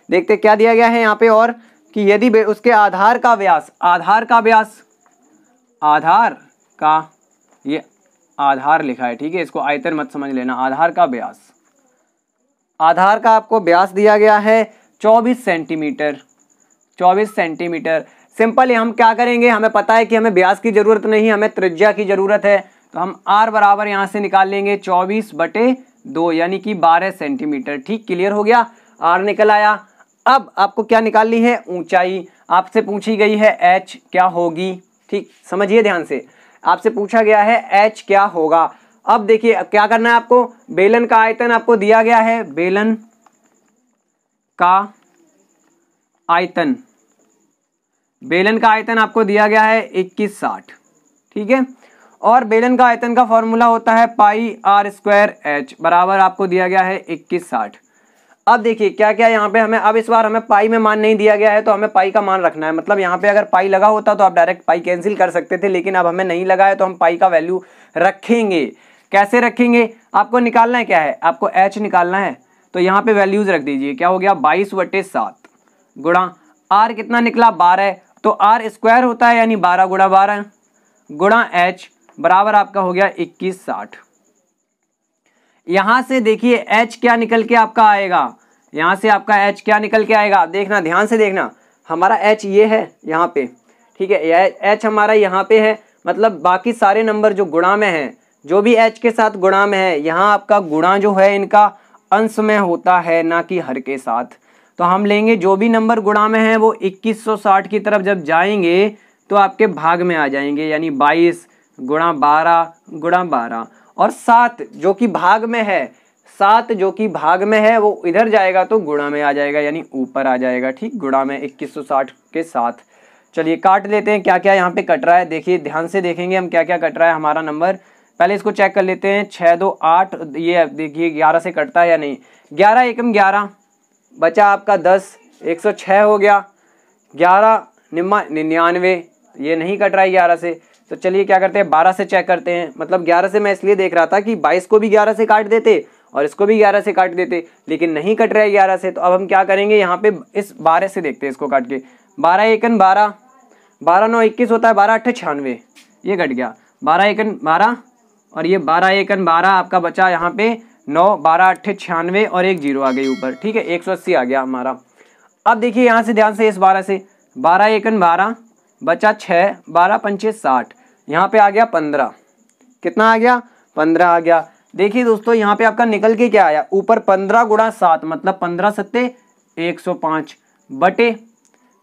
Speaker 1: देखते क्या दिया गया है यहाँ पे, और कि यदि उसके आधार का व्यास, आधार का, ये आधार लिखा है, ठीक है, इसको आयतन मत समझ लेना, आधार का व्यास, आधार का आपको व्यास दिया गया है 24 सेंटीमीटर, 24 सेंटीमीटर। सिंपल हम क्या करेंगे, हमें पता है कि हमें व्यास की जरूरत नहीं, हमें त्रिज्या की जरूरत है, तो हम r बराबर यहाँ से निकाल लेंगे 24/2 यानी कि 12 सेंटीमीटर। ठीक, क्लियर हो गया, r निकल आया। अब आपको क्या निकालनी है, ऊंचाई। आपसे पूछी गई है h क्या होगी, ठीक, समझिए ध्यान से, आपसे पूछा गया है h क्या होगा। अब देखिए अब क्या करना है आपको, बेलन का आयतन आपको दिया गया है, बेलन का आयतन, बेलन का आयतन आपको दिया गया है 2160, ठीक है, और बेलन का आयतन का फॉर्मूला होता है पाई r स्क्वायर h बराबर आपको दिया गया है 2160। अब देखिए क्या क्या यहाँ पे हमें, अब इस बार हमें पाई में मान नहीं दिया गया है, तो हमें पाई का मान रखना है। मतलब यहाँ पे अगर पाई लगा होता तो आप डायरेक्ट पाई कैंसिल कर सकते थे, लेकिन अब हमें नहीं लगा है तो हम पाई का वैल्यू रखेंगे। कैसे रखेंगे, आपको निकालना है क्या है, आपको h निकालना है, तो यहाँ पे वैल्यूज रख दीजिए। क्या हो गया, 22/7 गुणा r कितना निकला 12, तो r स्क्वायर होता है यानी 12 गुणा 12 गुणा h बराबर आपका हो गया 2160। यहां से देखिए h क्या निकल के आपका आएगा, यहां से आपका h क्या निकल के आएगा, देखना ध्यान से देखना, हमारा h ये है यहाँ पे, ठीक है, यह h हमारा यहाँ पे है, मतलब बाकी सारे नंबर जो गुणा में है, जो भी h के साथ गुणा में है, यहाँ आपका गुणा जो है इनका अंश में होता है, ना कि हर के साथ। तो हम लेंगे जो भी नंबर गुणा में है वो 2160 की तरफ जब जाएंगे तो आपके भाग में आ जाएंगे, यानी 22 गुणा 12 गुणा 12, और 7 जो कि भाग में है, 7 जो कि भाग में है वो इधर जाएगा तो गुणा में आ जाएगा, यानी ऊपर आ जाएगा। ठीक, गुणा में 2160 के साथ। चलिए काट लेते हैं क्या क्या यहाँ पे कट रहा है, देखिए ध्यान से देखेंगे हम क्या क्या कट रहा है हमारा नंबर। पहले इसको चेक कर लेते हैं, 6 2 8, ये देखिए 11 से कटता है या नहीं, 11 एकम 11 बचा आपका 10, 106 हो गया, 11 निम्मा 99, ये नहीं कट रहा है 11 से। तो चलिए क्या करते हैं, 12 से चेक करते हैं। मतलब 11 से मैं इसलिए देख रहा था कि 22 को भी 11 से काट देते और इसको भी 11 से काट देते, लेकिन नहीं कट रहा है 11 से। तो अब हम क्या करेंगे, यहाँ पे इस 12 से देखते हैं इसको काट के। 12 एकन 12, 12 9 21 होता है, 12 8 96, ये कट गया, 12 एकन 12 और ये 12 एकन 12 आपका बचा यहाँ पे 9, 12 8 96 और एक 0 आ गई ऊपर। ठीक है, 180 आ गया हमारा। अब देखिए यहाँ से ध्यान से, इस 12 से 12 एकन 12 बचा 6, 12 पंचे 60, यहाँ पे आ गया 15, कितना आ गया 15 आ गया। देखिए दोस्तों यहाँ पे आपका निकल के क्या आया, ऊपर 15 गुणा 7 मतलब 15 सत्ते 105 बटे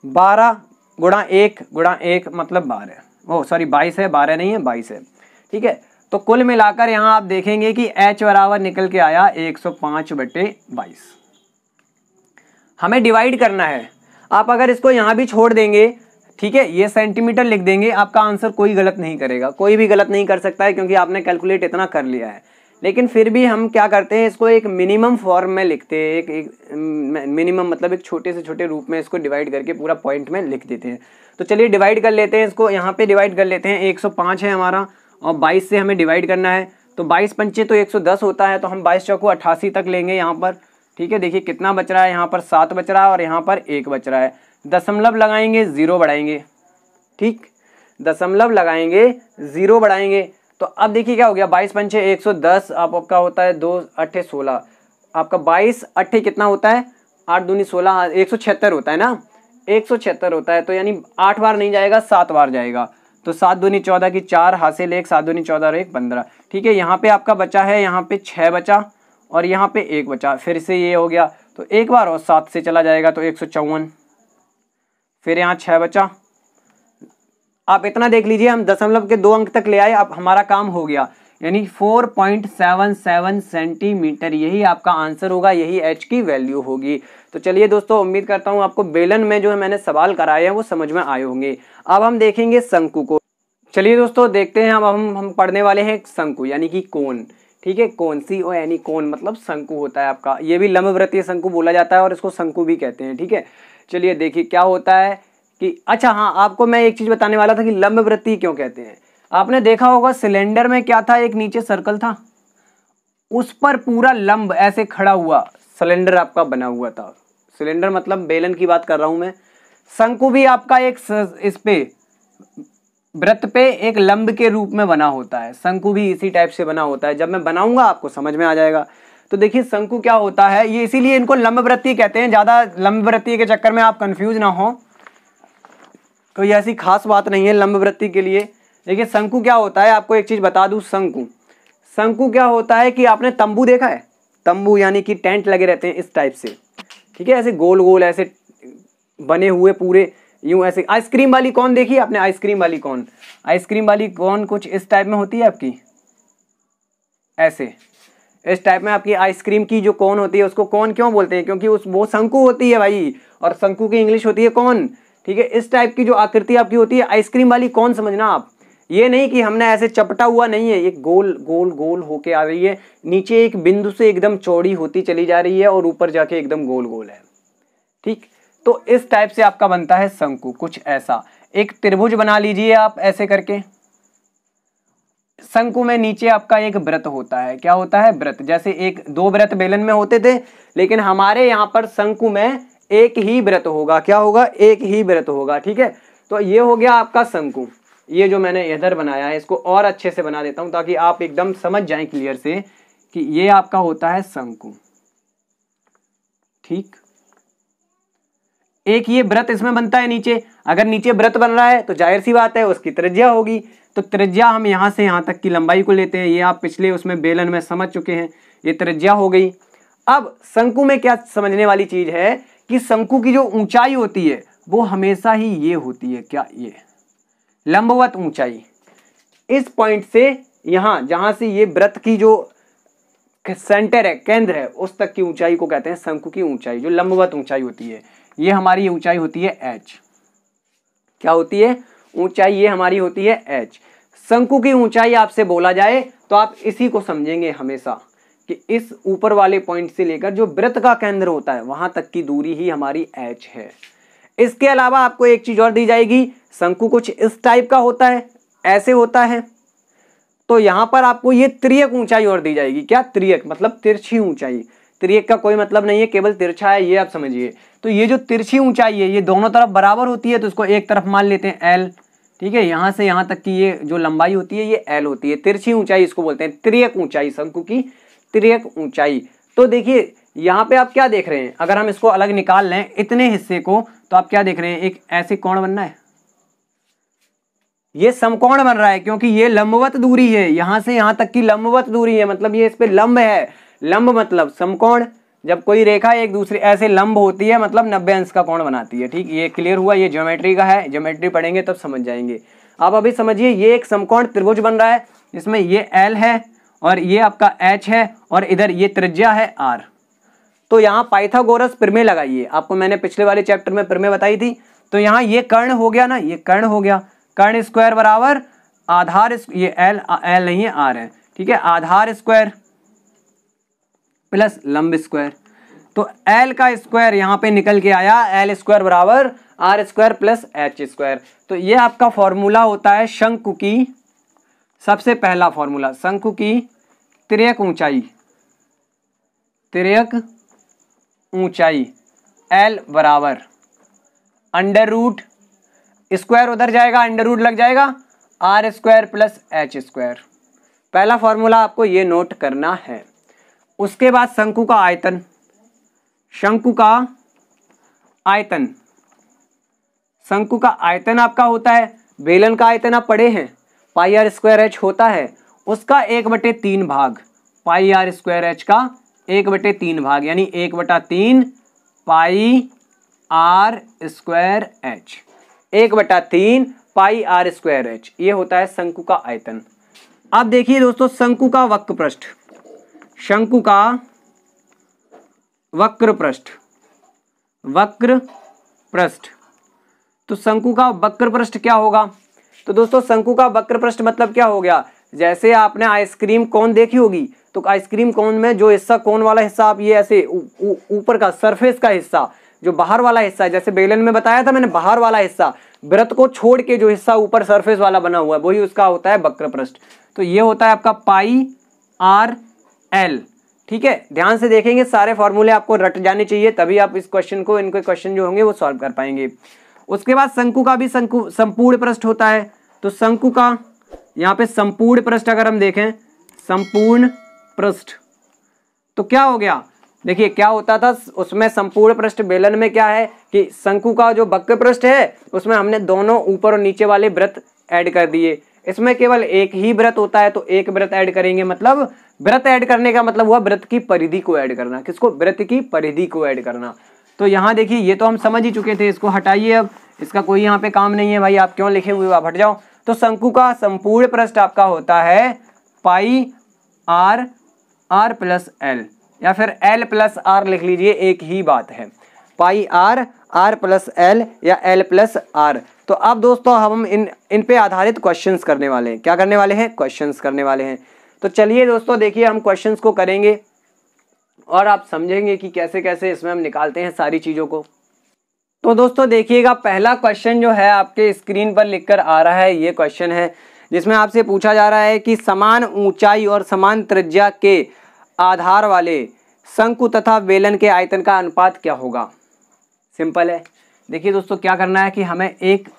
Speaker 1: 12 गुणा 1 गुणा 1 मतलब 12, ओ सॉरी 22 है, 12 नहीं है 22 है। ठीक है, तो कुल मिलाकर यहाँ आप देखेंगे कि h बराबर निकल के आया 105/22। हमें डिवाइड करना है, आप अगर इसको यहाँ भी छोड़ देंगे, ठीक है, ये सेंटीमीटर लिख देंगे, आपका आंसर कोई गलत नहीं करेगा, कोई भी गलत नहीं कर सकता है, क्योंकि आपने कैलकुलेट इतना कर लिया है। लेकिन फिर भी हम क्या करते हैं, इसको एक मिनिमम फॉर्म में लिखते हैं, एक मिनिमम मतलब एक छोटे से छोटे रूप में इसको डिवाइड करके पूरा पॉइंट में लिख देते हैं। तो चलिए डिवाइड कर लेते हैं इसको, यहाँ पे डिवाइड कर लेते हैं। 105 है हमारा और 22 से हमें डिवाइड करना है, तो 22 पंचे तो 110 होता है, तो हम 22 चौको 88 तक लेंगे यहाँ पर। ठीक है, देखिए कितना बच रहा है, यहाँ पर 7 बच रहा है और यहाँ पर 1 बच रहा है। दशमलव लगाएंगे, 0 बढ़ाएंगे, ठीक, दशमलव लगाएंगे 0 बढ़ाएंगे। तो अब देखिए क्या हो गया, 22 पंचे 110 आपका होता है 2 8 16, आपका 22 8 कितना होता है, 8 दूनी 16, 176 होता है ना, 176 होता है। तो यानी 8 बार नहीं जाएगा, 7 बार जाएगा, तो 7 दूनी 14 की 4 हासिल 1, 7 दूनी 14 और 1 15। ठीक है, यहाँ पे आपका बचा है, यहाँ पे 6 बचा और यहाँ पे 1 बचा, फिर से ये हो गया, तो एक बार और 7 से चला जाएगा तो 154, फिर यहाँ 6 बचा। आप इतना देख लीजिए, हम दशमलव के 2 अंक तक ले आए, अब हमारा काम हो गया, यानी 4.77 सेंटीमीटर, यही आपका आंसर होगा, यही h की वैल्यू होगी। तो चलिए दोस्तों, उम्मीद करता हूँ आपको बेलन में जो है मैंने सवाल कराए हैं वो समझ में आए होंगे। अब हम देखेंगे शंकु को। चलिए दोस्तों देखते हैं, अब हम पढ़ने वाले हैं शंकु यानी कि कोन। ठीक है, कोन, CO यानी कोन मतलब शंकु होता है आपका, ये भी लंबवृत्तीय शंकु बोला जाता है और इसको शंकु भी कहते हैं। ठीक है, चलिए देखिए क्या होता है कि, अच्छा हाँ, आपको मैं एक चीज बताने वाला था कि लंबवृत्तीय क्यों कहते हैं। आपने देखा होगा सिलेंडर में क्या था, एक नीचे सर्कल था, उस पर पूरा लंब ऐसे खड़ा हुआ सिलेंडर आपका बना हुआ था, सिलेंडर मतलब बेलन की बात कर रहा हूं मैं। शंकु भी आपका एक इस पे वृत्त पे एक लंब के रूप में बना होता है। शंकु भी इसी टाइप से बना होता है। जब मैं बनाऊंगा आपको समझ में आ जाएगा। तो देखिए शंकु क्या होता है, ये इसीलिए इनको लंबवृत्तीय कहते हैं। ज्यादा लंबवृत्तीय के चक्कर में आप कंफ्यूज ना हो, कोई ऐसी खास बात नहीं है लंबवृत्तीय के लिए। देखिए शंकु क्या होता है, आपको एक चीज बता दूं। शंकु क्या होता है कि आपने तंबू देखा है, तंबू यानी कि टेंट लगे रहते हैं इस टाइप से, ठीक है, ऐसे गोल गोल ऐसे बने हुए पूरे यूं ऐसे। आइसक्रीम वाली कौन देखी आपने, आइसक्रीम वाली कौन, आइसक्रीम वाली कौन कुछ इस टाइप में होती है आपकी, ऐसे इस टाइप में आपकी आइसक्रीम की जो कोन होती है उसको कोन क्यों बोलते हैं, क्योंकि वो शंकु होती है भाई, और शंकु की इंग्लिश होती है कोन, ठीक है। इस टाइप की जो आकृति आपकी होती है आइसक्रीम वाली कोन समझना आप, ये नहीं कि हमने ऐसे चपटा हुआ नहीं है, ये गोल गोल गोल होके आ रही है, नीचे एक बिंदु से एकदम चौड़ी होती चली जा रही है और ऊपर जाके एकदम गोल गोल है, ठीक। तो इस टाइप से आपका बनता है शंकु, कुछ ऐसा। एक त्रिभुज बना लीजिए आप ऐसे करके। शंकु में नीचे आपका एक वृत्त होता है, क्या होता है, वृत्त। जैसे एक दो वृत्त बेलन में होते थे, लेकिन हमारे यहाँ पर शंकु में एक ही वृत्त होगा, क्या होगा, एक ही वृत्त होगा, ठीक है। तो ये हो गया आपका शंकु। ये जो मैंने इधर बनाया है इसको और अच्छे से बना देता हूं ताकि आप एकदम समझ जाएं क्लियर से कि ये आपका होता है शंकु, ठीक। एक ये वृत्त इसमें बनता है नीचे, अगर नीचे वृत्त बन रहा है तो जाहिर सी बात है उसकी त्रिज्या होगी। तो त्रिज्या हम यहां से यहां तक की लंबाई को लेते हैं, ये आप पिछले उसमें बेलन में समझ चुके हैं, ये त्रिज्या हो गई। अब शंकु में क्या समझने वाली चीज है कि शंकु की जो ऊंचाई होती है वो हमेशा ही ये होती है, क्या, ये लंबवत ऊंचाई। इस पॉइंट से यहां जहां से ये वृत्त की जो सेंटर है, केंद्र है, उस तक की ऊंचाई को कहते हैं शंकु की ऊंचाई, जो लंबवत ऊंचाई होती है। ये हमारी ऊंचाई होती है h, क्या होती है, ऊंचाई ये हमारी होती है h। शंकु की ऊंचाई आपसे बोला जाए तो आप इसी को समझेंगे हमेशा कि इस ऊपर वाले पॉइंट से लेकर जो वृत्त का केंद्र होता है वहां तक की दूरी ही हमारी h है। इसके अलावा आपको एक चीज और दी जाएगी, शंकु कुछ इस टाइप का होता है, ऐसे होता है। तो यहां पर आपको ये त्रियक ऊंचाई और दी जाएगी, क्या, त्रियक मतलब तिरछी ऊंचाई। त्रियक का कोई मतलब नहीं है, केवल तिरछा है, ये आप समझिए। तो ये जो तिरछी ऊंचाई है ये दोनों तरफ बराबर होती है, तो इसको एक तरफ मान लेते हैं l, ठीक है। यहां से यहां तक की ये जो लंबाई होती है ये l होती है। तिरछी ऊंचाई इसको बोलते हैं त्रियक ऊंचाई, शंकु की त्रियक ऊंचाई। तो देखिए यहाँ पे आप क्या देख रहे हैं, अगर हम इसको अलग निकाल लें इतने हिस्से को, तो आप क्या देख रहे हैं, एक ऐसे कोण बनना है, ये समकोण बन रहा है, क्योंकि ये लंबवत दूरी है, यहां से यहां तक की लंबवत दूरी है, मतलब ये इस पे लंब है। लंब मतलब समकोण, जब कोई रेखा एक दूसरे ऐसे लंब होती है मतलब 90 अंश का कोण बनाती है, ठीक। ये क्लियर हुआ, ये ज्योमेट्री का है, ज्योमेट्री पढ़ेंगे तब समझ जाएंगे। आप अभी समझिए, ये एक समकोण त्रिभुज बन रहा है, इसमें ये l है और ये आपका h है और इधर ये त्रिज्या है r। तो यहाँ पाइथागोरस प्रमेय लगाइए, आपको मैंने पिछले वाले चैप्टर में प्रमेय बताई थी। तो यहाँ ये कर्ण हो गया ना, ये कर्ण हो गया, कर्ण स्क्वायर बराबर आधार, ये l नहीं है r है, ठीक है, आधार स्क्वायर प्लस लंब स्क्वायर। तो l का स्क्वायर यहाँ पे निकल के आया, l स्क्वायर बराबर r square plus h square. तो ये आपका फॉर्मूला होता है शंकु की, सबसे पहला फॉर्मूला, शंकु की त्रियक ऊंचाई, त्रियक ऊंचाई l बराबर अंडर रूट, स्क्वायर उधर जाएगा, अंडर रूट लग जाएगा, r square plus h square. पहला फॉर्मूला आपको ये नोट करना है। उसके बाद शंकु का आयतन, शंकु का आयतन, शंकु का आयतन आपका होता है, बेलन का आयतन आप पढ़े हैं, पाई आर स्क्वायर h होता है, उसका 1/3 भाग, पाई आर स्क्वायर h का 1/3 भाग, यानी 1/3 pi r square h, 1/3 pi r square h, ये होता है शंकु का आयतन। अब देखिए दोस्तों, शंकु का वक्र पृष्ठ, शंकु का वक्र पृष्ठ, वक्र पृष्ठ। तो शंकु का वक्र पृष्ठ क्या होगा, तो दोस्तों शंकु का वक्र पृष्ठ मतलब क्या हो गया, जैसे आपने आइसक्रीम कोन देखी होगी, तो आइसक्रीम कोन में जो हिस्सा, कोन वाला हिस्सा, आप ये ऐसे ऊपर का सरफेस का हिस्सा, जो बाहर वाला हिस्सा है, जैसे बेलन में बताया था मैंने, बाहर वाला हिस्सा, वृत्त को छोड़ के जो हिस्सा ऊपर सरफेस वाला बना हुआ है वही उसका होता है वक्र पृष्ठ। तो ये होता है आपका पाई आर एल, ठीक है, ध्यान से देखेंगे, सारे फॉर्मूले आपको रट जाने चाहिए, तभी आप इस क्वेश्चन को, इनके क्वेश्चन जो होंगे वो सॉल्व कर पाएंगे। उसके बाद शंकु का भी संपूर्ण पृष्ठ होता है, तो शंकु का यहाँ पे संपूर्ण पृष्ठ अगर हम देखें, संपूर्ण पृष्ठ, तो क्या हो गया, देखिए क्या होता था उसमें संपूर्ण पृष्ठ बेलन में क्या है कि शंकु का जो वक्र पृष्ठ है उसमें हमने दोनों ऊपर और नीचे वाले वृत्त ऐड कर दिए। इसमें केवल एक ही वृत्त होता है, तो एक वृत्त ऐड करेंगे, मतलब वृत्त ऐड करने का मतलब हुआ वृत्त की परिधि को ऐड करना। किसको? वृत्त की परिधि को ऐड करना। तो यहाँ देखिए ये तो हम समझ ही चुके थे, इसको हटाइए, अब इसका कोई यहाँ पे काम नहीं है भाई, आप क्यों लिखे हुए, आप हट जाओ। तो शंकु का संपूर्ण पृष्ठ आपका होता है pi are are plus L, या फिर एल प्लस आर लिख लीजिए, एक ही बात है, pi are are plus L या एल प्लस आर। तो अब दोस्तों हम इन पे आधारित क्वेश्चंस करने वाले हैं। क्या करने वाले हैं? क्वेश्चंस करने वाले हैं। तो चलिए दोस्तों देखिए हम क्वेश्चंस को करेंगे और आप समझेंगे कि कैसे कैसे इसमें हम निकालते हैं सारी चीज़ों को। तो दोस्तों देखिएगा, पहला क्वेश्चन जो है आपके स्क्रीन पर लिखकर आ रहा है, ये क्वेश्चन है जिसमें आपसे पूछा जा रहा है कि समान ऊंचाई और समान त्रिज्या के आधार वाले शंकु तथा बेलन के आयतन का अनुपात क्या होगा। सिंपल है, देखिए दोस्तों क्या करना है कि हमें एक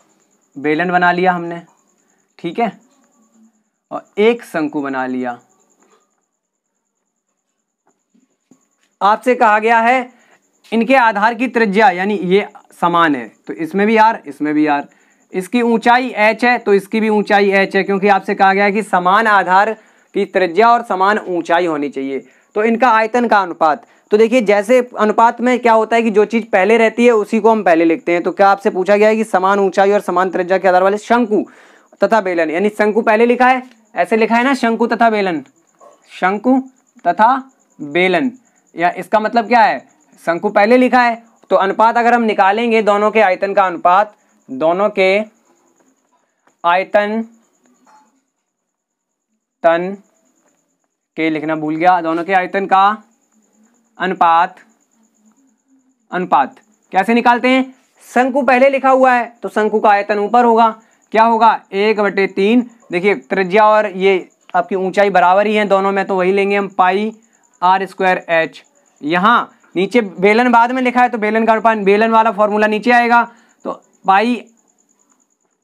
Speaker 1: बेलन बना लिया हमने, ठीक है, और एक शंकु बना लिया। आपसे कहा गया है इनके आधार की त्रिज्या, यानी ये समान है तो इसमें भी आर, इसमें भी आर, इसकी ऊंचाई h है तो इसकी भी ऊंचाई h है, क्योंकि आपसे कहा गया है कि समान आधार की त्रिज्या और समान ऊंचाई होनी चाहिए। तो इनका आयतन का अनुपात, तो देखिए जैसे अनुपात में क्या होता है कि जो चीज पहले रहती है उसी को हम पहले लिखते हैं। तो क्या आपसे पूछा गया है कि समान ऊंचाई और समान त्रिज्या के आधार वाले शंकु तथा बेलन, यानी शंकु पहले लिखा है, ऐसे लिखा है ना, शंकु तथा बेलन, शंकु तथा बेलन, या इसका मतलब क्या है, शंकु पहले लिखा है, तो अनुपात अगर हम निकालेंगे दोनों के आयतन का अनुपात, दोनों के आयतन तन के लिखना भूल गया, दोनों के आयतन का अनुपात, अनुपात कैसे निकालते हैं, शंकु पहले लिखा हुआ है तो शंकु का आयतन ऊपर होगा, क्या होगा 1/3, देखिए त्रिज्या और ये आपकी ऊंचाई बराबर ही है दोनों में, तो वही लेंगे हम पाई आर स्क्वायर एच। यहाँ नीचे बेलन बाद में लिखा है तो बेलन का अनुपात, बेलन वाला फॉर्मूला नीचे आएगा, तो पाई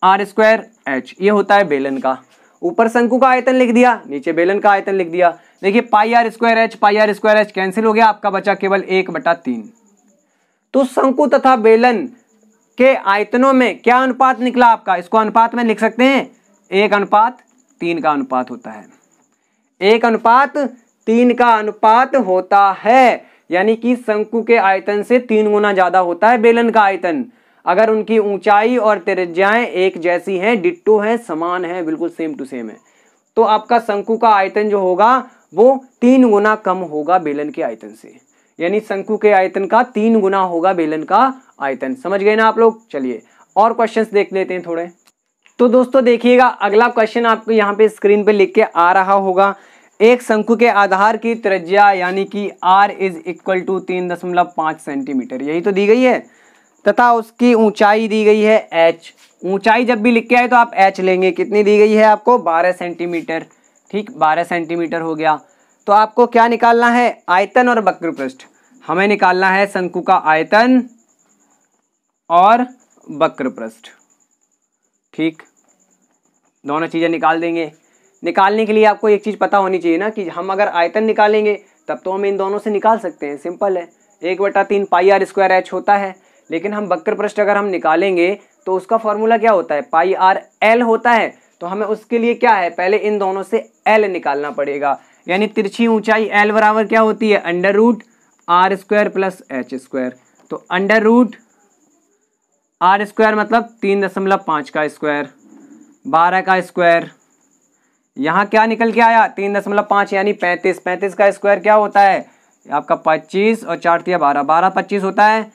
Speaker 1: आर स्क्वायर एच ये होता है बेलन का। ऊपर शंकु का आयतन लिख दिया, नीचे बेलन का आयतन लिख दिया। देखिए पाई आर स्क्वायर एच कैंसिल हो गया, आपका बचा केवल 1/3। तो शंकु तथा बेलन के आयतनों में क्या अनुपात निकला आपका, इसको अनुपात में लिख सकते हैं, 1:3 का अनुपात होता है, 1:3 का अनुपात होता है, यानी कि शंकु के आयतन से 3 गुना ज्यादा होता है बेलन का आयतन, अगर उनकी ऊंचाई और त्रिज्याएं एक जैसी हैं, डिट्टो हैं, समान है, बिल्कुल सेम टू सेम है, तो आपका शंकु का आयतन जो होगा वो 3 गुना कम होगा बेलन के आयतन से, यानी शंकु के आयतन का 3 गुना होगा बेलन का आयतन। समझ गए ना आप लोग। चलिए और क्वेश्चंस देख लेते हैं थोड़े। तो दोस्तों देखिएगा अगला क्वेश्चन आपको यहाँ पे स्क्रीन पे लिख के आ रहा होगा, एक शंकु के आधार की त्रिज्या यानी कि r = 3.5 सेंटीमीटर, यही तो दी गई है, तथा उसकी ऊंचाई दी गई है h। ऊंचाई जब भी लिख के आए तो आप h लेंगे, कितनी दी गई है आपको, 12 सेंटीमीटर, ठीक, 12 सेंटीमीटर हो गया। तो आपको क्या निकालना है, आयतन और वक्र पृष्ठ, हमें निकालना है शंकु का आयतन और वक्र पृष्ठ, ठीक, दोनों चीजें निकाल देंगे। निकालने के लिए आपको एक चीज पता होनी चाहिए ना कि हम अगर आयतन निकालेंगे तब तो हम इन दोनों से निकाल सकते हैं, सिंपल है, 1/3 पाई आर स्क्वायर एच होता है, लेकिन हम वक्र पृष्ठ अगर हम निकालेंगे तो उसका फॉर्मूला क्या होता है, पाई आर एल होता है, तो हमें उसके लिए क्या है, पहले इन दोनों से एल निकालना पड़ेगा, यानी तिरछी ऊंचाई एल बराबर क्या होती है, √r² + h², तो √r² मतलब 3.5 का स्क्वायर, 12 का स्क्वायर, यहाँ क्या निकल के आया 3.5 यानी 35, 35 का स्क्वायर क्या होता है आपका 25 और 4 × 12, 12 25 होता है,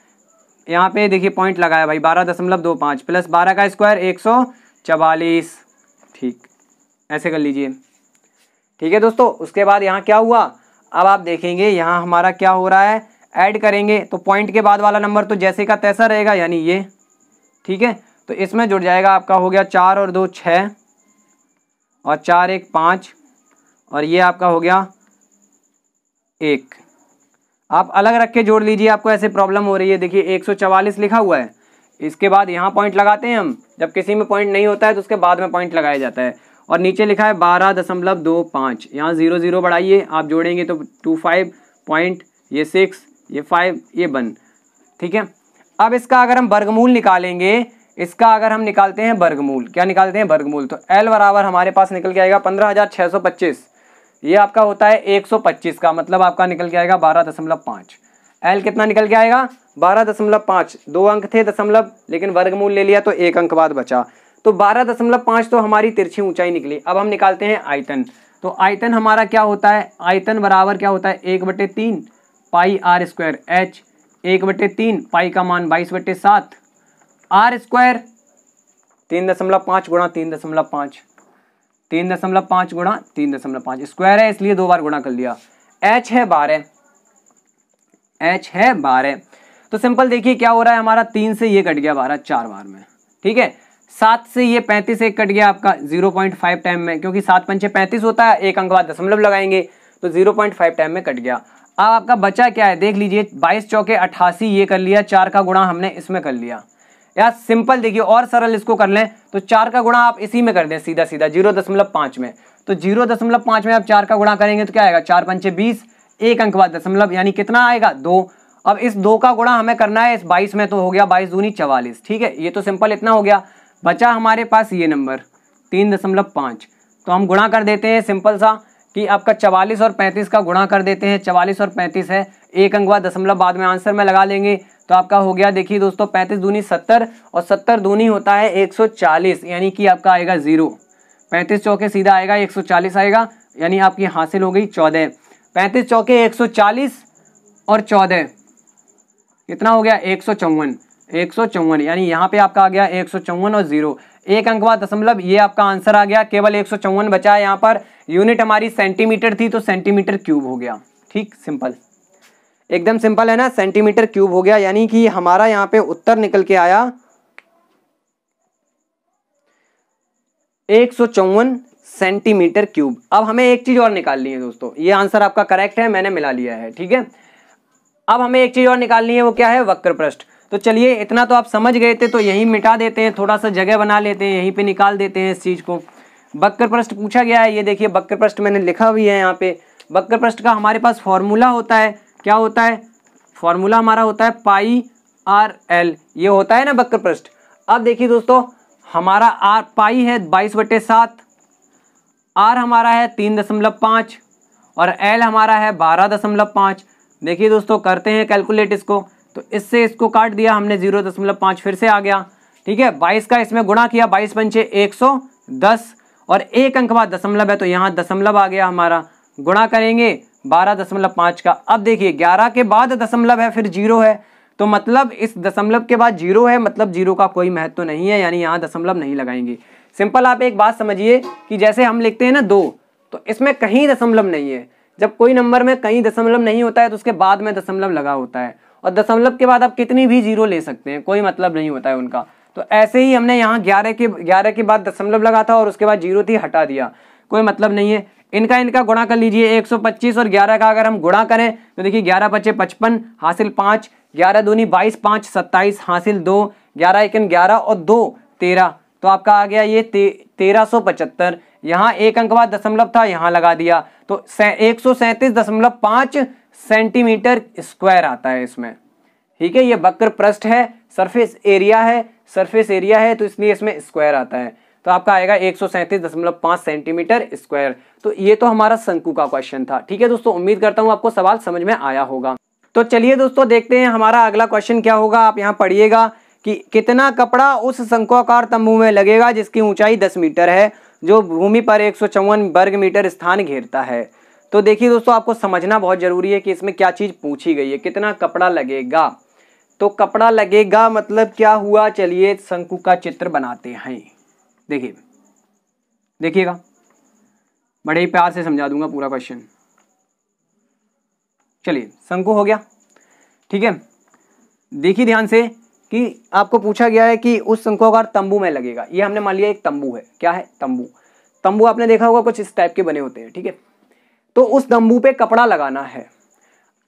Speaker 1: यहाँ पे देखिए पॉइंट लगाया भाई, 12.25 प्लस 12 का स्क्वायर 144, ठीक, ऐसे कर लीजिए, ठीक है दोस्तों। उसके बाद यहाँ क्या हुआ, अब आप देखेंगे यहाँ हमारा क्या हो रहा है, ऐड करेंगे तो पॉइंट के बाद वाला नंबर तो जैसे का तैसा रहेगा, यानी ये, ठीक है, तो इसमें जुड़ जाएगा आपका, हो गया 4 और 2 6 और 4 1 5, और ये आपका हो गया 1। आप अलग रख के जोड़ लीजिए, आपको ऐसे प्रॉब्लम हो रही है। देखिए 144 लिखा हुआ है, इसके बाद यहाँ पॉइंट लगाते हैं हम। जब किसी में पॉइंट नहीं होता है तो उसके बाद में पॉइंट लगाया जाता है। और नीचे लिखा है 12.25, यहाँ 0 0 बढ़ाइए, आप जोड़ेंगे तो 25 पॉइंट, ये 6, ये 5, ये 1। ठीक है, अब इसका अगर हम वर्गमूल निकालेंगे, इसका अगर हम निकालते हैं वर्गमूल, क्या निकालते हैं वर्गमूल, तो L बराबर हमारे पास निकल के आएगा 15,625। ये आपका होता है 125 का, मतलब आपका निकल के आएगा 12.5। L कितना निकल के आएगा 12.5। 2 अंक थे दशमलव, लेकिन वर्गमूल ले लिया तो 1 अंक बाद बचा, तो 12.5 तो हमारी तिरछी ऊंचाई निकली। अब हम निकालते हैं आयतन, तो आयतन हमारा क्या होता है, आयतन बराबर क्या होता है 1/3 पाई r स्क्वायर h, 1/3 पाई का मान 22/7 r स्क्वायर, 3.5 गुणा 3.5, 3.5 गुणा 3.5, स्क्वायर है इसलिए 2 बार गुणा कर लिया। h है 12, h है 12। तो सिंपल देखिए क्या हो रहा है हमारा, 3 से ये कट गया 12 4 बार में, ठीक है। 7 से ये 35 एक कट गया आपका 0.5 टाइम में, क्योंकि 7 पंचे 35 होता है, 1 अंक बाद दशमलव लगाएंगे तो 0.5 टाइम में कट गया। अब आपका बचा क्या है देख लीजिए, 22 चौके 88, ये कर लिया, 4 का गुणा हमने इसमें कर लिया। या सिंपल देखिए और सरल इसको कर लें तो 4 का गुणा आप इसी में कर दें सीधा सीधा 0.5 में, तो 0.5 में आप 4 का गुणा करेंगे तो क्या आएगा, 4 पंचे 20, 1 अंक बाद दशमलव, यानी कितना आएगा 2। अब इस 2 का गुणा हमें करना है इस 22 में, तो हो गया 22 दूनी 44। ठीक है, ये तो सिंपल इतना हो गया। बचा हमारे पास ये नंबर 3.5, तो हम गुणा कर देते हैं सिंपल सा कि आपका 44 और 35 का गुणा कर देते हैं। 44 और 35 है, 1 अंक बाद दशमलव बाद में आंसर में लगा लेंगे तो आपका हो गया, देखिए दोस्तों 35 दूनी 70 और 70 दूनी होता है 140, यानी कि आपका आएगा 0। 35 चौके सीधा आएगा 140 आएगा, यानी आपकी हासिल हो गई 14। 35 चौके 140 और 14 कितना हो गया 154, 154, यानी यहाँ पे आपका आ गया 154 और 0, 1 अंक बाद दशमलव, ये आपका आंसर आ गया। केवल 154 बचा है यहाँ पर। यूनिट हमारी सेंटीमीटर थी तो सेंटीमीटर क्यूब हो गया। ठीक, सिंपल, एकदम सिंपल है ना, सेंटीमीटर क्यूब हो गया, यानी कि हमारा यहाँ पे उत्तर निकल के आया 154 सेंटीमीटर क्यूब। अब हमें एक चीज और निकालनी है दोस्तों, ये आंसर आपका करेक्ट है, मैंने मिला लिया है। ठीक है, अब हमें एक चीज और निकालनी है, वो क्या है, वक्र पृष्ठ। तो चलिए इतना तो आप समझ गए थे, तो यहीं मिटा देते हैं, थोड़ा सा जगह बना लेते हैं, यहीं पे निकाल देते हैं इस चीज को। वक्र पृष्ठ पूछा गया है, ये देखिए वक्र पृष्ठ मैंने लिखा भी है यहाँ पे। वक्र पृष्ठ का हमारे पास फॉर्मूला होता है, क्या होता है, फॉर्मूला हमारा होता है पाई आर एल, ये होता है ना वक्र पृष्ठ। अब देखिए दोस्तों, हमारा आर पाई है 22/7, आर हमारा है 3.5 और एल हमारा है 12.5। देखिए दोस्तों करते हैं कैलकुलेट इसको, तो इससे इसको काट दिया हमने, 0.5 फिर से आ गया। ठीक है, 22 का इसमें गुणा किया, 22 पंचे 110 और 1 अंक बाद दशमलव है तो यहाँ दशमलव आ गया हमारा, गुणा करेंगे 12.5 का। अब देखिए 11 के बाद दशमलव है, फिर 0 है, तो मतलब इस दशमलव के बाद 0 है, मतलब 0 का कोई महत्व नहीं है, यानी यहाँ दशमलव नहीं लगाएंगे। सिंपल, आप एक बात समझिए कि जैसे हम लिखते हैं ना 2, तो इसमें कहीं दशमलव नहीं है। जब कोई नंबर में कहीं दशमलव नहीं होता है तो उसके बाद में दशमलव लगा होता है, और दशमलव के बाद आप कितनी भी 0 ले सकते हैं, कोई मतलब नहीं होता है उनका। तो ऐसे ही हमने यहाँ 11 के बाद दशमलव लगा था और उसके बाद 0 थी, हटा दिया, कोई मतलब नहीं है। इनका गुणा कर लीजिए, 125 और 11 का अगर हम गुणा करें तो देखिए 11 × 5 = 55, हासिल 5, 11 दूनी 22, 5 27, हासिल 2, 11 × 1 11 और 2 13, तो आपका आ गया ये 1375। यहाँ 1 अंक बाद दशमलव था, यहाँ लगा दिया, तो 137.5 सेंटीमीटर स्क्वायर आता है इसमें। ठीक है, ये वक्र पृष्ठ है, सरफेस एरिया है, सरफेस एरिया है, तो इसलिए इसमें स्क्वायर आता है, तो आपका आएगा 137.5 सेंटीमीटर स्क्वायर। तो ये तो हमारा शंकु का क्वेश्चन था। ठीक है दोस्तों, उम्मीद करता हूँ आपको सवाल समझ में आया होगा। तो चलिए दोस्तों देखते हैं हमारा अगला क्वेश्चन क्या होगा। आप यहाँ पढ़िएगा कि कितना कपड़ा उस शंक्वाकार तंबू में लगेगा जिसकी ऊंचाई 10 मीटर है, जो भूमि पर 154 वर्ग मीटर स्थान घेरता है। तो देखिए दोस्तों, आपको समझना बहुत जरूरी है कि इसमें क्या चीज पूछी गई है, कितना कपड़ा लगेगा। तो कपड़ा लगेगा मतलब क्या हुआ, चलिए शंकु का चित्र बनाते हैं। देखिए, देखिएगा, बड़े ही प्यार से समझा दूंगा पूरा क्वेश्चन। चलिए, शंकु हो गया। ठीक है, देखिए ध्यान से कि आपको पूछा गया है कि उस शंक्वाकार तंबू में लगेगा। ये हमने मान लिया एक तंबू है, क्या है, तंबू। तंबू आपने देखा होगा कुछ इस टाइप के बने होते हैं। ठीक है, तो उस तंबू पे कपड़ा लगाना है।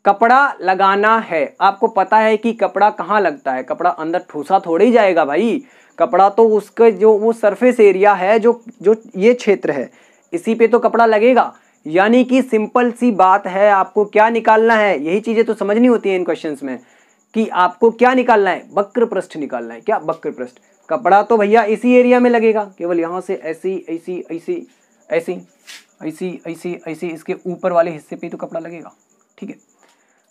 Speaker 1: कपड़ा लगाना है, आपको पता है कि कपड़ा कहाँ लगता है, कपड़ा अंदर ठूसा थोड़ी जाएगा भाई, कपड़ा तो उसका जो वो सरफेस एरिया है, जो जो ये क्षेत्र है, इसी पे तो कपड़ा लगेगा। यानी कि सिंपल सी बात है, आपको क्या निकालना है, यही चीजें तो समझनी होती है इन क्वेश्चंस में, कि आपको क्या निकालना है, वक्र पृष्ठ निकालना है। क्या वक्र पृष्ठ, कपड़ा तो भैया इसी एरिया में लगेगा, केवल यहाँ से ऐसी ऐसी ऐसी ऐसी ऐसी ऐसी ऐसी इसके ऊपर वाले हिस्से पे तो कपड़ा लगेगा। ठीक है,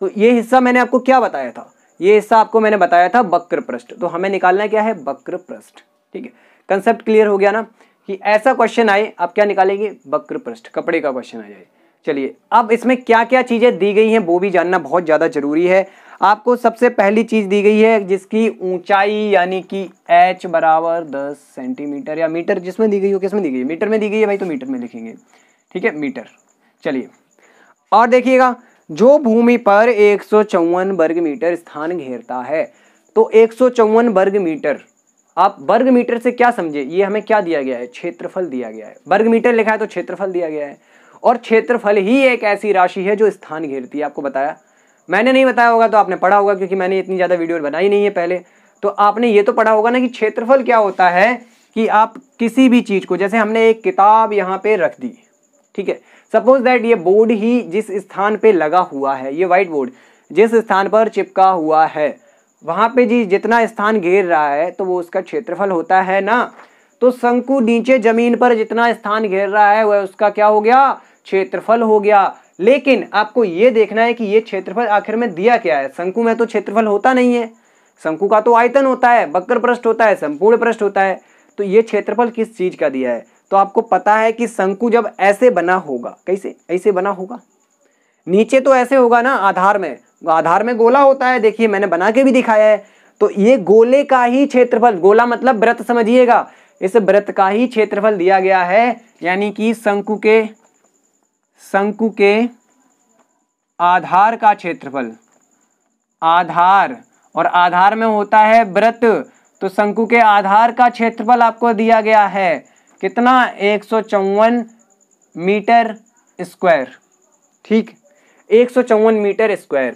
Speaker 1: तो ये हिस्सा मैंने आपको क्या बताया था, ये हिस्सा आपको मैंने बताया था वक्र पृष्ठ, तो हमें निकालना क्या है, वक्र पृष्ठ। ठीक है, कंसेप्ट क्लियर हो गया ना, कि ऐसा क्वेश्चन आए आप क्या निकालेंगे, वक्र पृष्ठ, कपड़े का क्वेश्चन आ जाए। चलिए अब इसमें क्या क्या चीजें दी गई हैं वो भी जानना बहुत ज्यादा जरूरी है। आपको सबसे पहली चीज दी गई है जिसकी ऊंचाई यानी कि h बराबर 10 सेंटीमीटर, या मीटर जिसमें दी गई हो, किसमें दी गई है, मीटर में दी गई है भाई, तो मीटर में लिखेंगे। ठीक है, मीटर। चलिए और देखिएगा, जो भूमि पर 154 वर्ग मीटर स्थान घेरता है, तो 154 वर्ग मीटर, आप वर्ग मीटर से क्या समझे, ये हमें क्या दिया गया है, क्षेत्रफल दिया गया है। वर्ग मीटर लिखा है तो क्षेत्रफल दिया गया है, और क्षेत्रफल ही एक ऐसी राशि है जो स्थान घेरती है। आपको बताया, मैंने नहीं बताया होगा तो आपने पढ़ा होगा, क्योंकि मैंने इतनी ज्यादा वीडियो बनाई नहीं है पहले, तो आपने ये तो पढ़ा होगा ना कि क्षेत्रफल क्या होता है, कि आप किसी भी चीज को, जैसे हमने एक किताब यहाँ पे रख दी, ठीक है, सपोज दैट ये बोर्ड ही जिस स्थान पे लगा हुआ है, ये व्हाइट बोर्ड जिस स्थान पर चिपका हुआ है, वहां पे जी जितना स्थान घेर रहा है तो वो उसका क्षेत्रफल होता है ना। तो शंकु नीचे जमीन पर जितना स्थान घेर रहा है वह उसका क्या हो गया, क्षेत्रफल हो गया। लेकिन आपको ये देखना है कि ये क्षेत्रफल आखिर में दिया क्या है, शंकु में तो क्षेत्रफल होता नहीं है, शंकु का तो आयतन होता है, वक्र पृष्ठ होता है, संपूर्ण पृष्ठ होता है, तो ये क्षेत्रफल किस चीज का दिया है। तो आपको पता है कि शंकु जब ऐसे बना होगा, कैसे, ऐसे बना होगा, नीचे तो ऐसे होगा ना, आधार में गोला होता है, देखिए मैंने बना के भी दिखाया है, तो ये गोले का ही क्षेत्रफल, गोला मतलब वृत्त समझिएगा, इस वृत्त का ही क्षेत्रफल दिया गया है। यानी कि शंकु के आधार का क्षेत्रफल, आधार, और आधार में होता है वृत्त, तो शंकु के आधार का क्षेत्रफल आपको दिया गया है कितना, 154 मीटर स्क्वायर। ठीक, 154 मीटर स्क्वायर।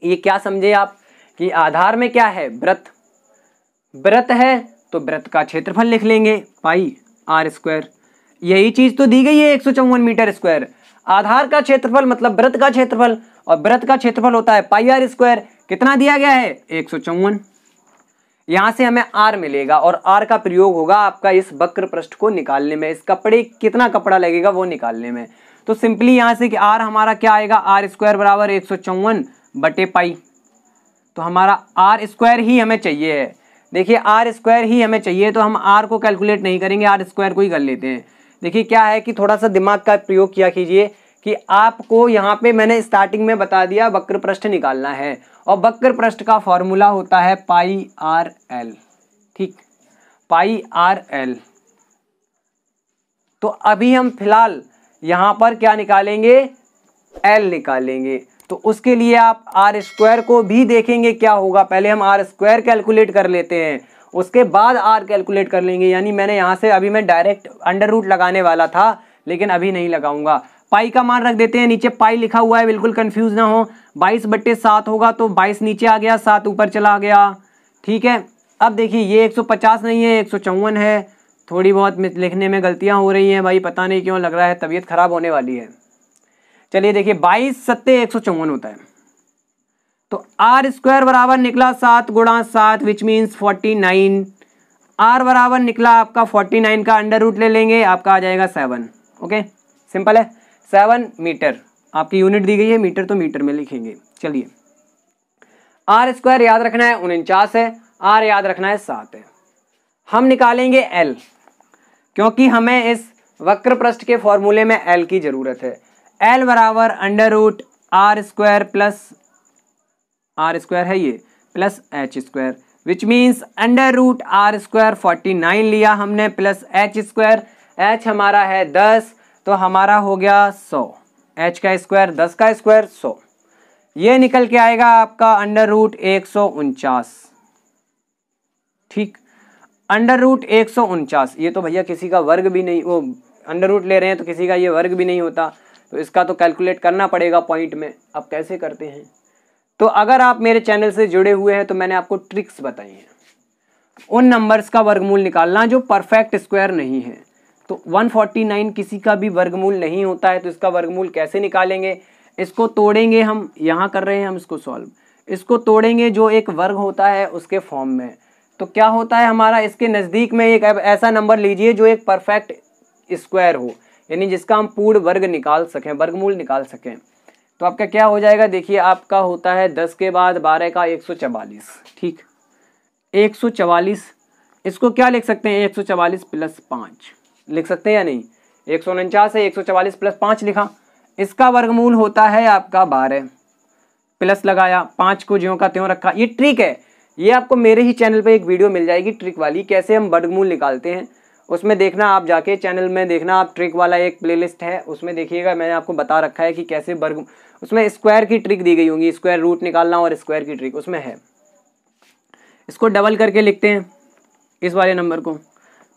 Speaker 1: ये क्या समझे आप, कि आधार में क्या है, वृत्त, वृत्त है तो वृत्त का क्षेत्रफल लिख लेंगे पाई आर स्क्वायर। यही चीज तो दी गई है 154 मीटर स्क्वायर, आधार का क्षेत्रफल मतलब वृत्त का क्षेत्रफल, और वृत्त का क्षेत्रफल होता है पाई आर स्क्वायर। कितना दिया गया है, 154। यहां से हमें आर मिलेगा, और आर का प्रयोग होगा आपका इस वक्र पृष्ठ को निकालने में, इस कपड़े कितना कपड़ा लगेगा वो निकालने में। तो सिंपली यहां से कि आर हमारा क्या आएगा, आर स्क्वायर बराबर 154 बटे पाई, तो हमारा आर स्क्वायर ही हमें चाहिए है। देखिए आर स्क्वायर ही हमें चाहिए, तो हम आर को कैलकुलेट नहीं करेंगे, आर स्क्वायर को ही कर लेते हैं। देखिए क्या है कि थोड़ा सा दिमाग का प्रयोग किया कीजिए, कि आपको यहाँ पे मैंने स्टार्टिंग में बता दिया वक्र पृष्ठ निकालना है, और वक्र पृष्ठ का फॉर्मूला होता है पाई आर एल। ठीक, पाई आर एल। तो अभी हम फिलहाल यहाँ पर क्या निकालेंगे, एल निकालेंगे। तो उसके लिए आप आर स्क्वायर को भी देखेंगे क्या होगा, पहले हम आर स्क्वायर कैलकुलेट कर लेते हैं, उसके बाद आर कैलकुलेट कर लेंगे। यानी मैंने यहाँ से अभी मैं डायरेक्ट अंडर रूट लगाने वाला था, लेकिन अभी नहीं लगाऊंगा। पाई का मान रख देते हैं, नीचे पाई लिखा हुआ है, बिल्कुल कंफ्यूज ना हो। 22/7 होगा, तो 22 नीचे आ गया, 7 ऊपर चला गया। ठीक है, अब देखिए ये 150 नहीं है, 154 है। थोड़ी बहुत लिखने में गलतियां हो रही हैं भाई, पता नहीं क्यों, लग रहा है तबीयत खराब होने वाली है। चलिए देखिए 22 सत्ते 154 होता है, तो आर स्क्वायर बराबर निकला 7 गुणा 7 विच मीन्स 49। आर बराबर निकला आपका 49 का अंडर रूट ले लेंगे, आपका आ जाएगा 7। ओके, सिंपल है, 7 मीटर आपकी यूनिट दी गई है, मीटर तो मीटर में लिखेंगे। चलिए आर स्क्वायर याद रखना है 49 है, आर याद रखना है 7 है। हम निकालेंगे एल, क्योंकि हमें इस वक्र पृष्ठ के फॉर्मूले में एल की जरूरत है। एल बराबर under root R square plus, R square है ये, plus H square, which means under root R square 49 लिया हमने, प्लस एच स्क्वायर, एच हमारा है 10, तो हमारा हो गया 100। एच का स्क्वायर 10 का स्क्वायर 100, ये निकल के आएगा आपका अंडर रूट 149। ठीक, अंडर रूट 149, ये तो भैया किसी का वर्ग भी नहीं, वो अंडर रूट ले रहे हैं तो किसी का ये वर्ग भी नहीं होता, तो इसका तो कैलकुलेट करना पड़ेगा पॉइंट में। अब कैसे करते हैं, तो अगर आप मेरे चैनल से जुड़े हुए हैं तो मैंने आपको ट्रिक्स बताई हैं उन नंबर्स का वर्गमूल निकालना जो परफेक्ट स्क्वायर नहीं है। तो 149 किसी का भी वर्गमूल नहीं होता है, तो इसका वर्गमूल कैसे निकालेंगे, इसको तोड़ेंगे हम, यहाँ कर रहे हैं हम इसको सॉल्व, इसको तोड़ेंगे जो एक वर्ग होता है उसके फॉर्म में। तो क्या होता है हमारा, इसके नज़दीक में एक ऐसा नंबर लीजिए जो एक परफेक्ट स्क्वायर हो, यानी जिसका हम पूर्ण वर्ग निकाल सकें, वर्गमूल निकाल सकें। तो आपका क्या हो जाएगा, देखिए आपका होता है 10 के बाद 12 का 144, ठीक 144, इसको क्या लिख सकते हैं 144 प्लस 5 लिख सकते हैं या नहीं, 149 है 144 प्लस 5 लिखा, इसका वर्गमूल होता है आपका 12, प्लस लगाया 5 को ज्यों का त्यों रखा। ये ट्रिक है, ये आपको मेरे ही चैनल पे एक वीडियो मिल जाएगी ट्रिक वाली, कैसे हम वर्गमूल निकालते हैं, उसमें देखना आप जाके चैनल में देखना आप, ट्रिक वाला एक प्लेलिस्ट है उसमें देखिएगा, मैंने आपको बता रखा है कि कैसे वर्ग, उसमें स्क्वायर की ट्रिक दी गई होंगी, स्क्वायर रूट निकालना और स्क्वायर की ट्रिक उसमें है। इसको डबल करके लिखते हैं इस वाले नंबर को,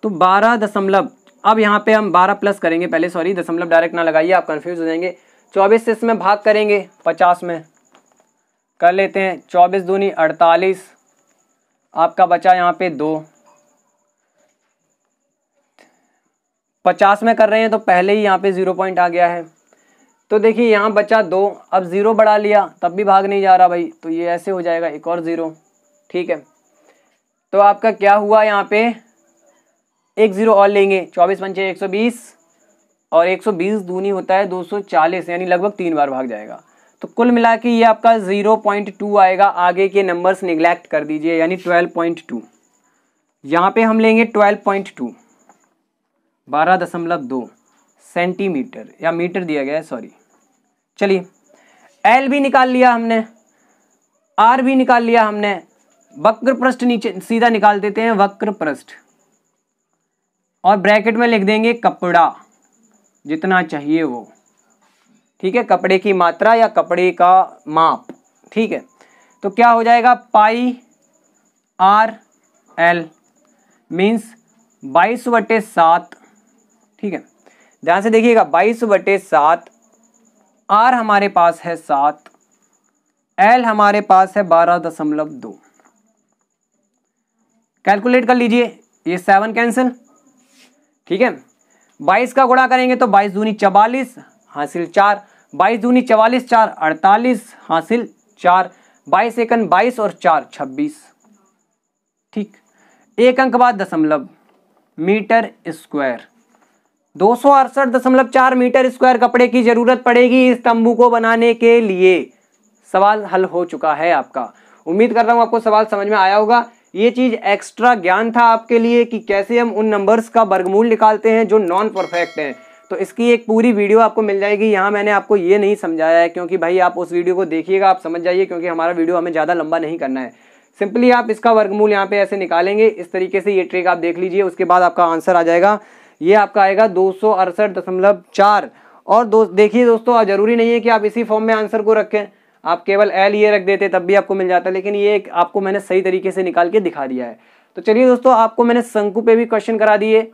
Speaker 1: तो 12 दशमलव, अब यहाँ पे हम 12 प्लस करेंगे पहले, सॉरी दशमलव डायरेक्ट ना लगाइए आप कंफ्यूज हो जाएंगे। 24 से इसमें भाग करेंगे 50 में, कर लेते हैं 24 दूनी 48, आपका बचा यहाँ पे 2, 50 में कर रहे हैं तो पहले ही यहाँ पे 0 पॉइंट आ गया है, तो देखिए यहाँ बचा 2, अब 0 बढ़ा लिया तब भी भाग नहीं जा रहा भाई, तो ये ऐसे हो जाएगा एक और 0, ठीक है। तो आपका क्या हुआ, यहाँ पे एक 0 और लेंगे, 24 पंचे 120 और 120 दूनी होता है 240, यानी लगभग 3 बार भाग जाएगा। तो कुल मिला के ये आपका 0.2 आएगा, आगे के नंबर्स निगलेक्ट कर दीजिए, यानी 12.2, यहाँ पे हम लेंगे 12.2, 12.2 सेंटीमीटर या मीटर दिया गया है, सॉरी। चलिए एल भी निकाल लिया हमने, आर भी निकाल लिया हमने, वक्र पृष्ठ नीचे सीधा निकाल देते हैं, वक्र पृष्ठ, और ब्रैकेट में लिख देंगे कपड़ा, जितना चाहिए वो, ठीक है, कपड़े की मात्रा या कपड़े का माप, ठीक है। तो क्या हो जाएगा, पाई आर एल मीन्स 22/7, ठीक है, ध्यान से देखिएगा 22/7, आर हमारे पास है 7, एल हमारे पास है 12.2, कैलकुलेट कर लीजिए, ये 7 कैंसिल, ठीक है। 22 का गुणा करेंगे तो 22 दूनी 44 हासिल 4, 22 दूनी 44, 4 48 हासिल 4, 22 एकन 22 और 4 26, ठीक। एक अंक बाद दशमलव, मीटर स्क्वायर, 268.4 मीटर स्क्वायर कपड़े की जरूरत पड़ेगी इस तंबू को बनाने के लिए। सवाल हल हो चुका है आपका, उम्मीद कर रहा हूं आपको सवाल समझ में आया होगा। ये चीज एक्स्ट्रा ज्ञान था आपके लिए कि कैसे हम उन नंबर्स का वर्गमूल निकालते हैं जो नॉन परफेक्ट हैं। तो इसकी एक पूरी वीडियो आपको मिल जाएगी, यहाँ मैंने आपको ये नहीं समझाया है क्योंकि भाई आप उस वीडियो को देखिएगा, आप समझ जाइए, क्योंकि हमारा वीडियो हमें ज़्यादा लंबा नहीं करना है। सिंपली आप इसका वर्गमूल यहाँ पे ऐसे निकालेंगे, इस तरीके से ये ट्रिक आप देख लीजिए, उसके बाद आपका आंसर आ जाएगा, ये आपका आएगा 268.4। और देखिए दोस्तों, जरूरी नहीं है कि आप इसी फॉर्म में आंसर को रखें, आप केवल एल ये रख देते तब भी आपको मिल जाता, लेकिन ये आपको मैंने सही तरीके से निकाल के दिखा दिया है। तो चलिए दोस्तों, आपको मैंने शंकु पे भी क्वेश्चन करा दिए,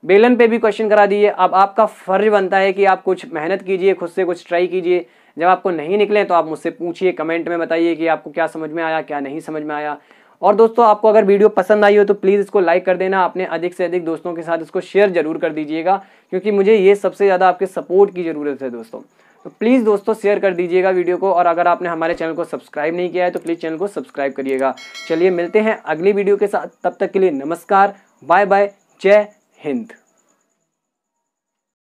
Speaker 1: बेलन पे भी क्वेश्चन करा दिए। अब आपका फर्ज बनता है कि आप कुछ मेहनत कीजिए, खुद से कुछ ट्राई कीजिए। जब आपको नहीं निकले तो आप मुझसे पूछिए, कमेंट में बताइए कि आपको क्या समझ में आया, क्या नहीं समझ में आया। और दोस्तों, आपको अगर वीडियो पसंद आई हो तो प्लीज़ इसको लाइक कर देना, अपने अधिक से अधिक दोस्तों के साथ इसको शेयर जरूर कर दीजिएगा, क्योंकि मुझे ये सबसे ज़्यादा आपके सपोर्ट की ज़रूरत है दोस्तों। तो प्लीज़ दोस्तों शेयर कर दीजिएगा वीडियो को, और अगर आपने हमारे चैनल को सब्सक्राइब नहीं किया है तो प्लीज़ चैनल को सब्सक्राइब करिएगा। चलिए मिलते हैं अगली वीडियो के साथ, तब तक के लिए नमस्कार, बाय बाय, जय हिंद।